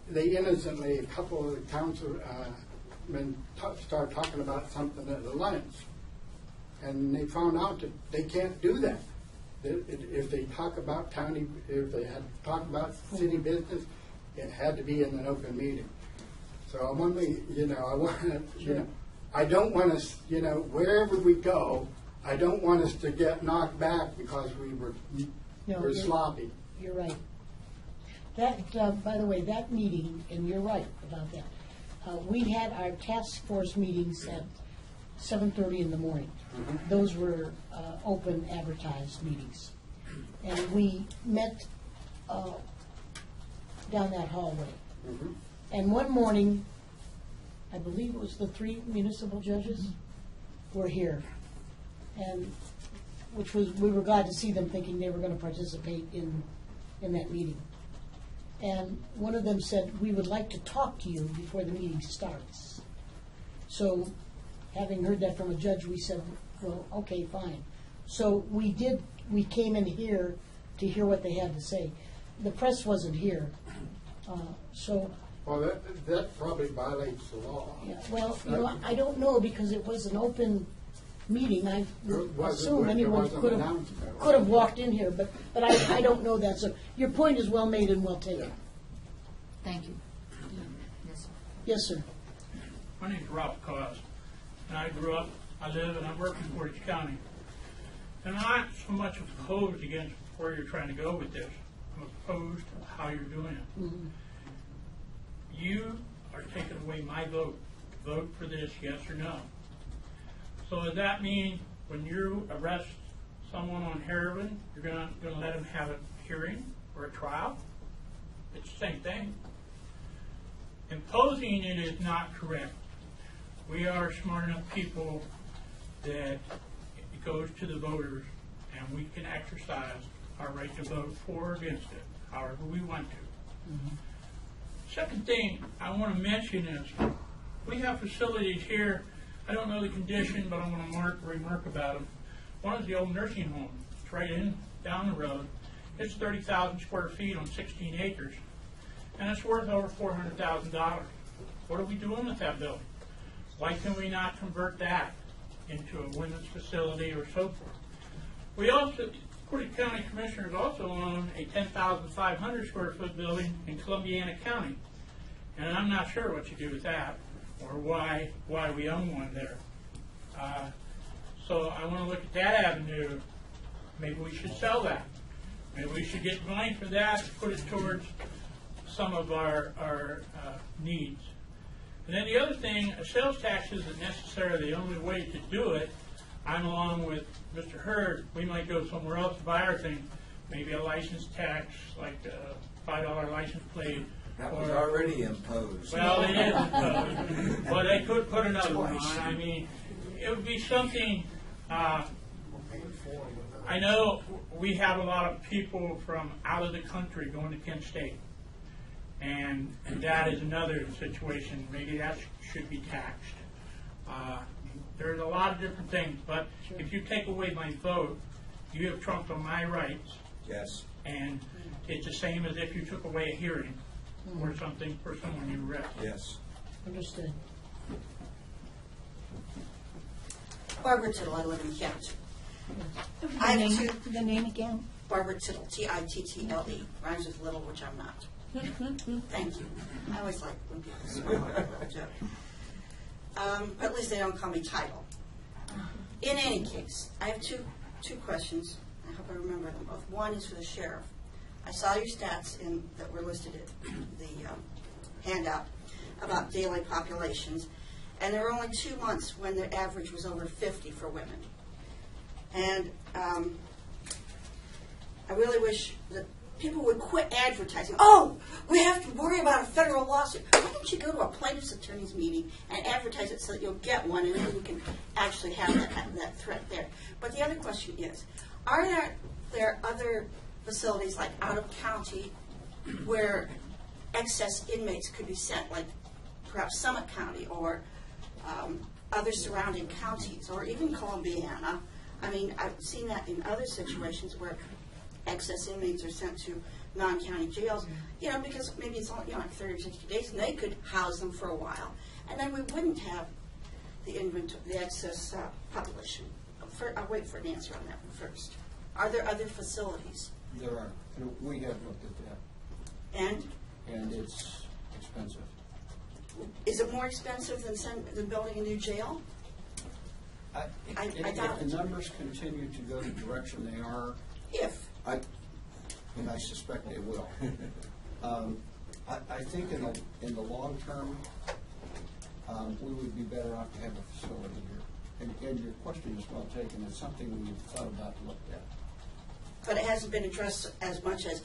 they innocently, a couple of the councilmen started talking about something at the lunch. And they found out that they can't do that. If they talk about if they had to talk about city business, it had to be in an open meeting. So I'm wondering, I don't want us, wherever we go, I don't want us to get knocked back because we're sloppy. You're right. That, by the way, that meeting, and you're right about that. We had our task force meetings at 7:30 in the morning. Mm-hmm. Those were open, advertised meetings. And we met down that hallway. Mm-hmm. And one morning, I believe it was the 3 municipal judges were here. And we were glad to see them, thinking they were going to participate in that meeting. And one of them said, "We would like to talk to you before the meeting starts." So, having heard that from a judge, we said, well, okay, fine. So we came in here to hear what they had to say. The press wasn't here, Well, that probably violates the law. yeah, well, I don't know, because it was an open meeting. I assume anyone could have walked in here, but I don't know that. So your point is well made and well taken. Thank you. Yes, sir. Yes, sir. My name is Ralph Cos, and I live and I work in Portage County. And I'm not so much opposed against where you're trying to go with this. I'm opposed to how you're doing it. Mm-hmm. you are taking away my vote. Vote for this, yes or no. So does that mean when you arrest someone on heroin, you're going to let him have a hearing or a trial? It's the same thing. Imposing it is not correct. We are smart enough people that it goes to the voters, and we can exercise our right to vote for or against it, however we want to. Second thing I want to mention is we have facilities here. I don't know the condition, but I want to remark about them. One is the old nursing home. It's right down the road. It's 30,000 square feet on 16 acres, and it's worth over $400,000. What are we doing with that building? Why can we not convert that into a women's facility or so forth? We also, Portage County Commissioners also own a 10,500 square foot building in Columbiana County, and I'm not sure what you do with that or why we own one there. So I want to look at that avenue. Maybe we should sell that. Maybe we should get money for that and put it towards some of our needs. And then the other thing, sales tax isn't necessarily the only way to do it. I'm along with Mr. Hurd. We might go somewhere else to buy our thing. Maybe a license tax, like a $5 license plate. That was already imposed. Well, it is imposed. But they could put another one on. I mean, it would be something. I know we have a lot of people from out of the country going to Kent State. And that is another situation. Maybe that should be taxed. There's a lot of different things, but if you take away my vote, you have trumped on my rights. Yes. And it's the same as if you took away a hearing or something for someone you arrest. Yes. Understood. Barbara Tittle, I live in Kent. The name again? Barbara Tittle, Tittle, rhymes with little, which I'm not. Thank you. I always like when people smile at a little joke. But at least they don't call me Title. In any case, I have two questions. I hope I remember them both. One is for the sheriff. I saw your stats that were listed in the handout about daily populations, and there were only 2 months when the average was over 50 for women. And I really wish that people would quit advertising. Oh, we have to worry about a federal lawsuit. Why don't you go to a plaintiff's attorney's meeting and advertise it so that you'll get one, and then we can actually have that threat there. But the other question is, are there other facilities like out of county where excess inmates could be sent, like perhaps Summit County or other surrounding counties, or even Columbiana? I mean, I've seen that in other situations where excess inmates are sent to non-county jails, because maybe it's only like 30 or 60 days, and they could house them for a while, and then we wouldn't have the excess population. I'll wait for an answer on that one first. Are there other facilities? There are. We have looked at that. And it's expensive. Is it more expensive than building a new jail? I doubt If it. the numbers continue to go the direction they are, and I suspect they will. I think in the long term, we would be better off to have a facility here. And your question is well taken. It's something we've thought about and looked at. But it hasn't been addressed as much as,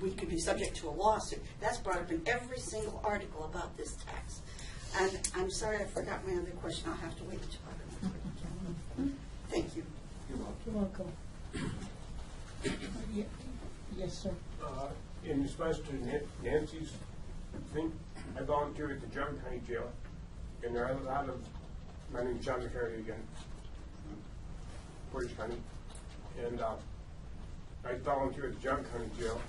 we could be subject to a lawsuit. That's brought up in every single article about this tax. And I'm sorry I forgot my other question. I'll have to wait until I can. Thank you. You're welcome. Yes, sir. In response to Nancy's thing, I volunteer at the John County Jail, and there are a lot of, my name is John McCarty again, from Portage County, and I volunteer at the John County Jail,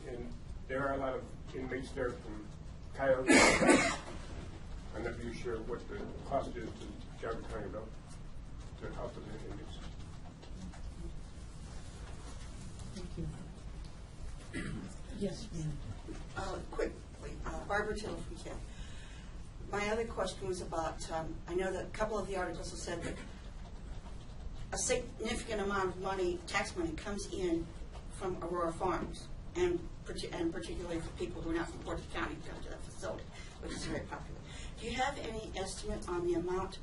and there are a lot of inmates there from Coyote. I'm not really sure what the cost is to John County, though, to help with the inmates. Thank you. Yes, ma'am. Quickly, Barbara Tittle from Kent. My other question was about, I know that a couple of the articles have said that a significant amount of money, tax money, comes in from Aurora Farms. and particularly for people who are not from Portage County to come to that facility, which is very popular. Do you have any estimate on the amount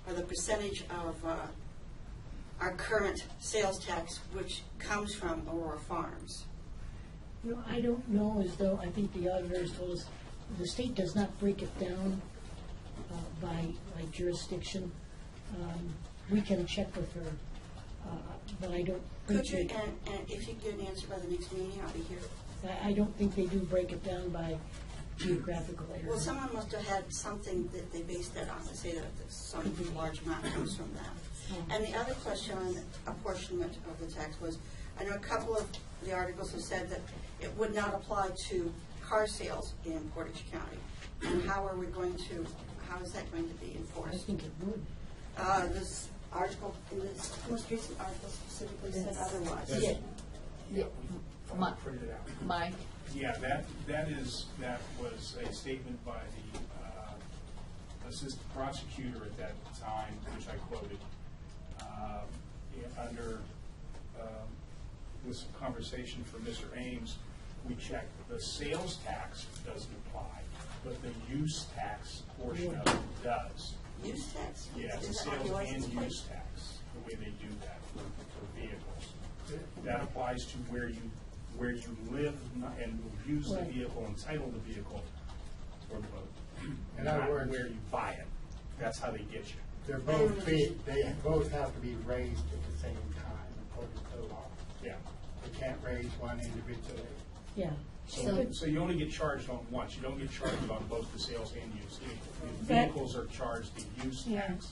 or the percentage of our current sales tax which comes from Aurora Farms? You know, I don't know, as though, I think the auditors told us, the state does not break it down by jurisdiction. We can check with her, but I don't think Could you, they, and if you get an answer by the next meeting, I'll be here. I don't think they do break it down by geographical area. Well, someone must have had something that they based that on to say that some large amount comes from that. And the other question on apportionment of the tax was, I know a couple of the articles have said that it would not apply to car sales in Portage County. And how are we going to, how is that going to be enforced? I think it would. This article, in this most recent article specifically said otherwise. Yeah. Yeah. I printed it out. Mike? Yeah, that was a statement by the assistant prosecutor at that time, which I quoted. Under this conversation from Mr. Ames, we checked the sales tax doesn't apply, but the use tax portion of it does. Use tax? Yeah, the sales and use tax, the way they do that for vehicles. That applies to where you live and will use the vehicle and title the vehicle or the boat. In other words, where you buy it. That's how they get you. They both have to be raised at the same time according to the law. Yeah. They can't raise one individually. Yeah. So you only get charged on once. You don't get charged on both the sales and use. The vehicles are charged the use tax.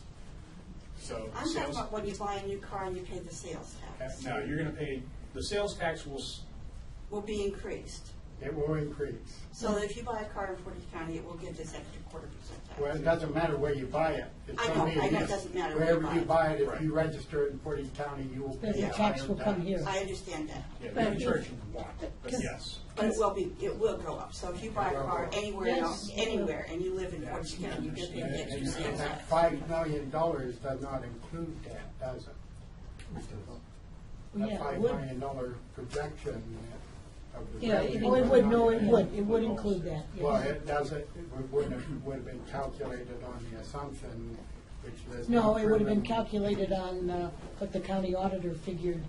So I'm talking about when you buy a new car and you pay the sales tax. No, you're going to pay, the sales tax will be increased. It will increase. So that if you buy a car in Portage County, it will get this extra 0.25% tax. Well, it doesn't matter where you buy it. It's I know, gonna be I know it this. doesn't matter Wherever you buy it, if Right. you register it in Portage County, you will pay The a tax higher will come here. I understand that. Yeah, they can charge you one, but yes. But it will go up. So if you buy a car anywhere else, anywhere, and you live in Portage County, you're going to pay the extra And sales tax. that $5 million does not include that, does it? That Yeah, it $5 would. million projection of the Yeah, revenue. oh, it would, no, it would include that. yes. Well, it doesn't, it would have been calculated on the assumption, which is. No, not it would have been proven. calculated on what the county auditor figured,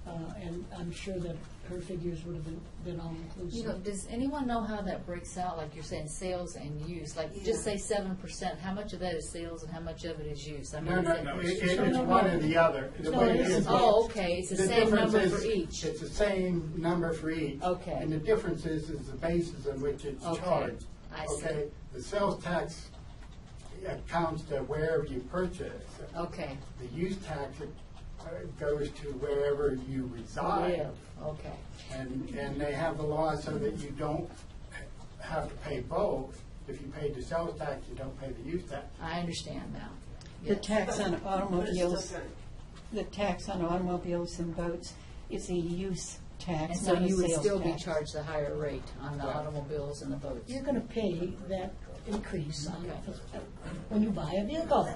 and I'm sure that her figures would have been all You know, inclusive. does anyone know how that breaks out, like you're saying, sales and use? Like, just say 7%, how much of that is sales and how much of it is use? I mean, No, is no, it- it's one or the other. The No, way it it is. isn't. Oh, okay, it's the same difference number is for each. It's the same number for each. Okay. And the difference is the basis on which it's Okay, charged. I see. Okay, the sales tax accounts to wherever you purchase. Okay. The use tax goes to wherever you reside. Live, okay. And they have the law so that you don't have to pay both. If you pay the sales tax, you don't pay the use tax. I understand now. The Yes. tax on But it's automobiles, still good. the tax on automobiles and boats is a use tax, And so not a you would sales still be tax. charged the higher rate on the automobiles and the boats? You're gonna pay that increase on, Okay. when you buy a vehicle.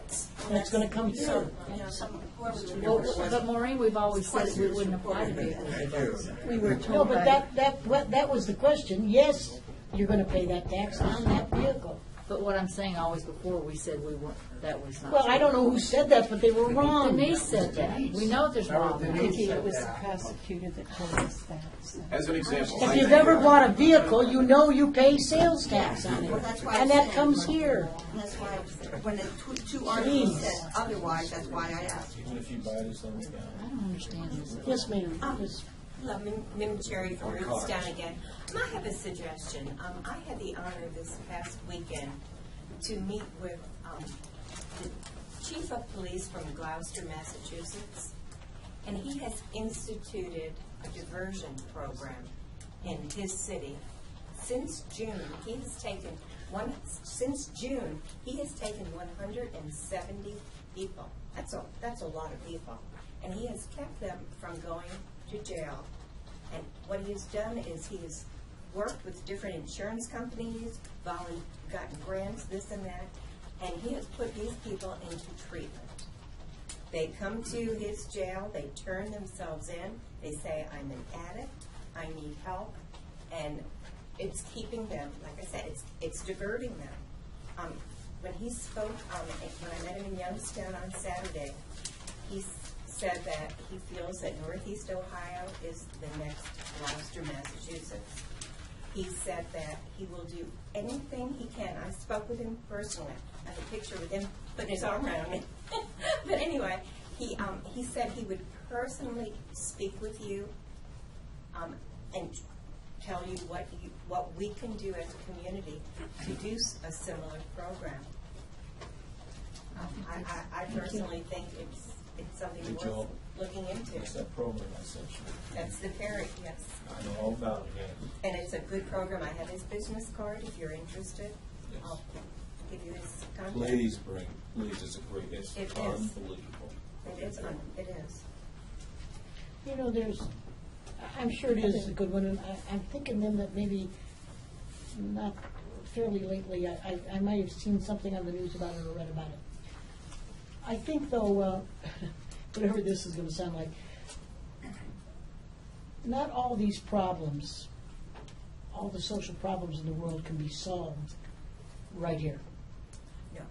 That's gonna come through. So, you know, whoever's Well, but Maureen, we've always said that we wouldn't apply to vehicles and boats. We were No, told but by, that was the question. Yes, you're gonna pay that tax on that vehicle. But what I'm saying, always before, we said we weren't, that was not. Well, I don't know who said that, but they were wrong. Denise said that. We know there's wrong. Vicki, it was the prosecutor that told us that. so. As an example, If you've ever bought a vehicle, you know you pay sales tax on Well, it, that's why and I'm that saying- comes here. And that's why, when the two articles said otherwise, that's why I asked. even if you buy it as I don't understand this. Yes, ma'am. Yes. Hello, Mim Cherry from Rootstown again. I have a suggestion. I had the honor this past weekend to meet with the chief of police from Gloucester, Massachusetts, and he has instituted a diversion program in his city. Since June, he has taken 170 people. That's a lot of people, and he has kept them from going to jail. And what he has done is he has worked with different insurance companies, gotten grants, this and that, and he has put these people into treatment. They come to his jail, they turn themselves in, they say, I'm an addict, I need help, and it's keeping them, like I said, it's diverting them. When he spoke, when I met him in Youngstown on Saturday, he said that he feels that Northeast Ohio is the next Gloucester, Massachusetts. He said that he will do anything he can. I spoke with him personally. I have a picture with him putting his arm around me. But anyway, he said he would personally speak with you and tell you what we can do as a community to do a similar program. I personally think it's something worth looking into. What's that program I sent you? That's the Parrot, yes. I know all about it, yeah. And it's a good program. I have his business card if you're interested. Yes. I'll give you his contact. Please, it's a great, it's It is. unbelievable. It is. You know, I'm sure it is a good one, and I'm thinking then that maybe not fairly lately, I might have seen something on the news about it or read about it. I think, though, whatever this is going to sound like, not all these problems, all the social problems in the world can be solved right here. No.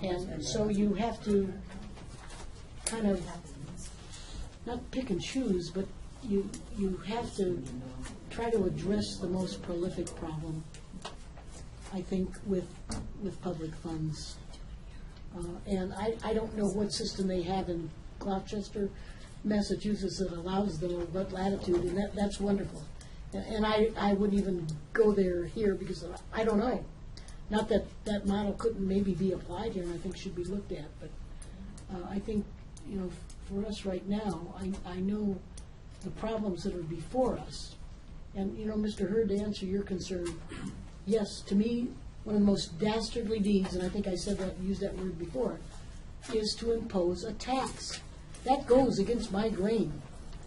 And so you have to kind of, not pick and choose, but you have to try to address the most prolific problem, I think, with public funds. And I don't know what system they have in Gloucester, Massachusetts that allows them or what latitude, and that's wonderful. And I wouldn't even go there here because I don't know. Not that that model couldn't maybe be applied here and I think should be looked at, but I think, you know, for us right now, I know the problems that are before us. And, you know, Mr. Hurd, to answer your concern, yes, to me, one of the most dastardly deeds, and I think I said that, used that word before, is to impose a tax. That goes against my grain.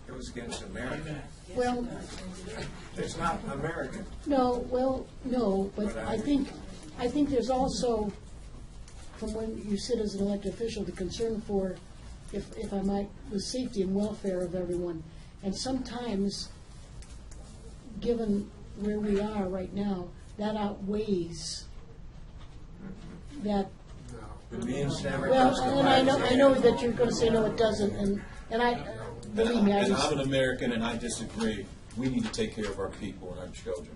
It was against America. Well, It's not American. no, but I think there's also, from when you sit as an elected official, the concern for, if I might, the safety and welfare of everyone. And sometimes, given where we are right now, that outweighs that. Well, and I know that you're going to say no, it doesn't, and I believe me. And I'm an American, and I disagree. We need to take care of our people and our children.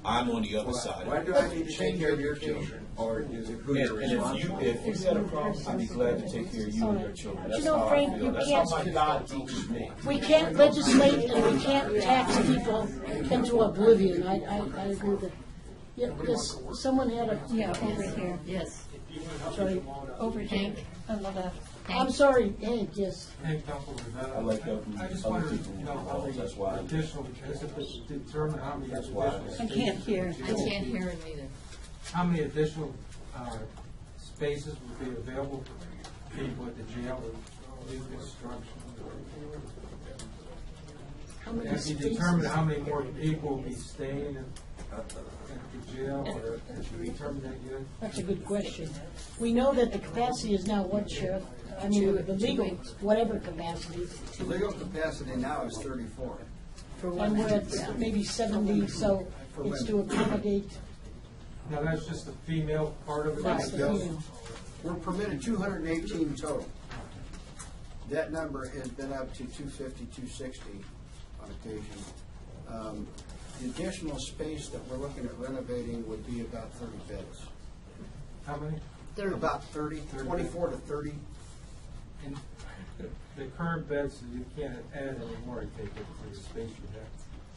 I'm on the other side. Why do I need to take care of your children? Or is it who you're And if you got a problem, I'd be glad to take care of you and your children. That's You know, how I Frank, feel. you That's how can't- my God teaches me. We can't legislate and we can't tax people into oblivion. I agree with that. Yeah, yes, someone had a. Yeah, over here, yes. Sorry. Over here. On the left. I'm sorry, Hank, yes. Hey, Councilman, I like helping I just other wanted people to know how many That's why. additional, determine how many That's why. additional. I can't hear. spaces I will can't be- hear him either. How many additional spaces will be available for people at the jail or new construction? How many Have you spaces? determined how many more people will be staying at the jail, or have you determined that yet? That's a good question. We know that the capacity is now what, Sheriff? I mean, the legal, whatever capacity. The legal capacity now is 34. And we're at maybe 70, so it's to accommodate. Now, that's just the female part of it? That's the female. We're permitted 218 total. That number has been up to 250, 260 on occasion. The additional space that we're looking at renovating would be about 30 beds. How many? About 30, 24 to 30. And the current beds, you can't add any more, you take it to the space you have.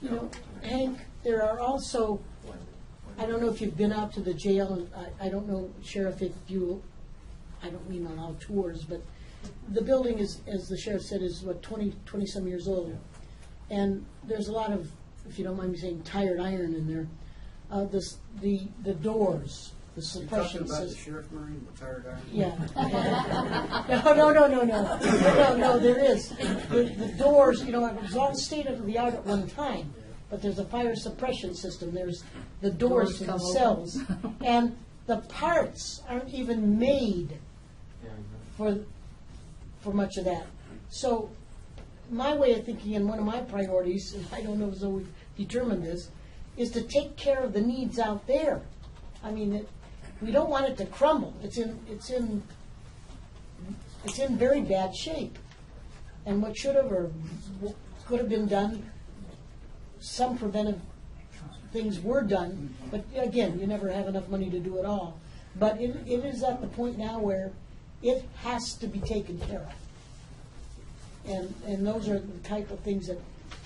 You know, Hank, there are also, I don't know if you've been out to the jail, and I don't know, Sheriff, if you, I don't mean allow tours, but the building is, as the sheriff said, is what, 20-some years old. And there's a lot of, if you don't mind me saying, tired iron in there. The doors, the You're talking suppression about the system. sheriff marine, retired iron? Yeah. No, there is. The doors, you know, it was all state of the art at one time, but there's a fire suppression system. There's the doors to the come cells. And the parts aren't even made for much of that. So my way of thinking, and one of my priorities, and I don't know as though we've determined this, is to take care of the needs out there. I mean, we don't want it to crumble. It's in very bad shape. And what should have or could have been done, some preventive things were done, but again, you never have enough money to do it all. But it is at the point now where it has to be taken care of. And those are the type of things that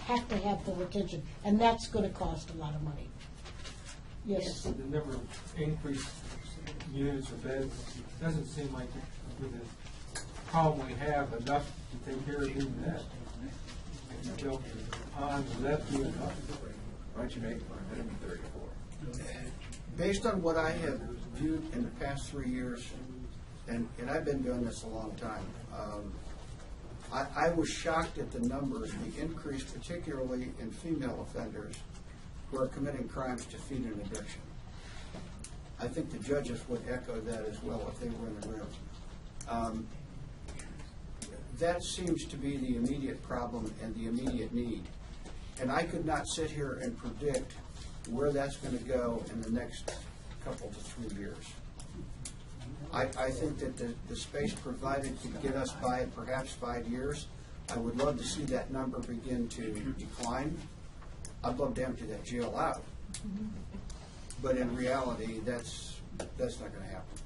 have to have full attention, and that's going to cost a lot of money. Yes? The number of increased units or beds doesn't seem like, with the problem we have, enough to take care of even that. And built on, will that be enough? Why don't you make 134? Based on what I have viewed in the past 3 years, and I've been doing this a long time, I was shocked at the numbers, the increase particularly in female offenders who are committing crimes to feed an addiction. I think the judges would echo that as well if they were in the room. That seems to be the immediate problem and the immediate need. And I could not sit here and predict where that's going to go in the next couple to 3 years. I think that the space provided could get us by perhaps 5 years. I would love to see that number begin to decline. I'd love to empty that jail out. But in reality, that's not going to happen.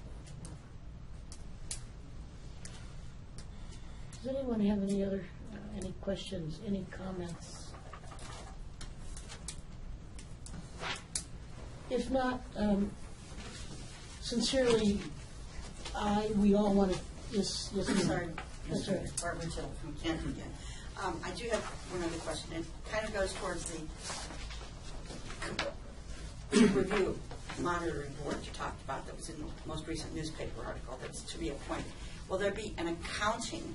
Does anyone have any questions, any comments? If not, sincerely, we all want to, yes, I'm sorry, That's Mr. right. Barbara Jill from Canton again. I do have one other question. It kind of goes towards the review monitoring board you talked about that was in the most recent newspaper article that's to be appointed. Will there be an accounting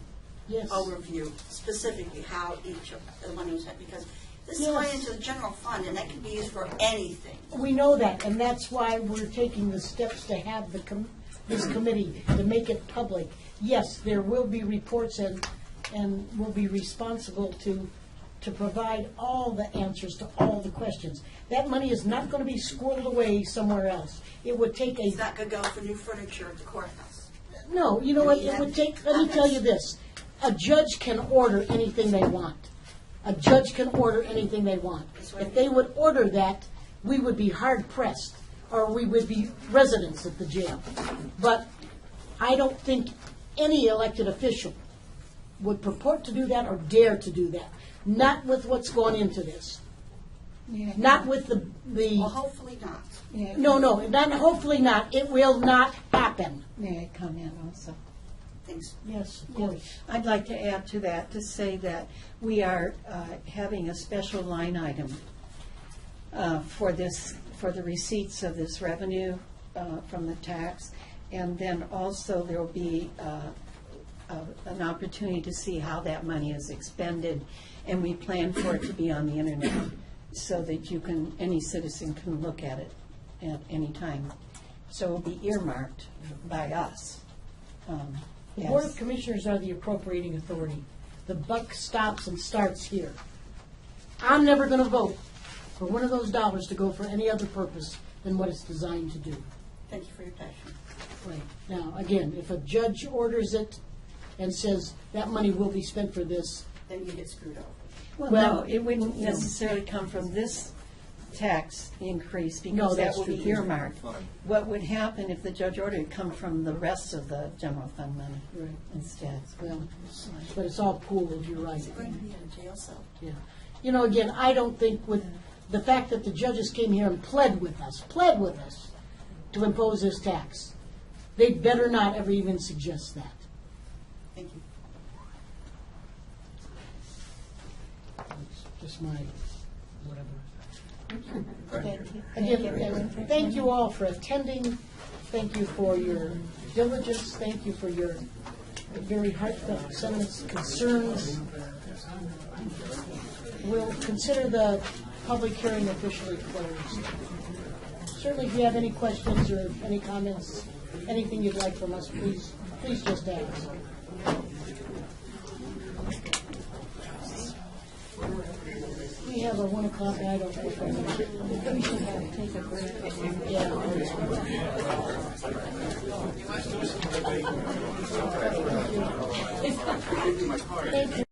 overview specifically how each of the money was spent? Because this is going into the general fund and that can be used for anything. We know that, and that's why we're taking the steps to have this committee, to make it public. Yes, there will be reports and we'll be responsible to provide all the answers to all the questions. That money is not going to be squirreled away somewhere else. It would take It's not going to go for new furniture at the courthouse. No, you know what, it would take, let me tell you this, a judge can order anything they want. A judge can order anything they want. If they would order that, we would be hard pressed, or we would be residents at the jail. But I don't think any elected official would purport to do that or dare to do that. Not with what's going into this. Not with the. Well, hopefully not. No, hopefully not. It will not happen. May I comment also? Thanks. Yes, of course. I'd like to add to that, to say that we are having a special line item for the receipts of this revenue from the tax, and then also there will be an opportunity to see how that money is expended, and we plan for it to be on the internet so that any citizen can look at it at any time. So it will be earmarked by us. The Board of Commissioners are the appropriating authority. The buck stops and starts here. I'm never going to vote for one of those dollars to go for any other purpose than what it's designed to do. Thank you for your passion. Right. Now, again, if a judge orders it and says that money will be spent for this, then you get screwed over. Well, no, it wouldn't necessarily come from this tax increase because that will be earmarked. What would happen if the judge ordered it come from the rest of the general fund money instead? Well, but it's all pooled, you're right. Is it going to be in a jail cell? Yeah. You know, again, I don't think with the fact that the judges came here and pled with us to impose this tax, they'd better not ever even suggest that. Thank you. It's just my whatever. Thank you. Again, thank you all for attending. Thank you for your diligence. Thank you for your very heartfelt sentiments, concerns. We'll consider the public hearing officially closed. Certainly, if you have any questions or any comments, anything you'd like from us, please just ask. we have a 1 o'clock item? We should have, take a break. Yeah. Thank you.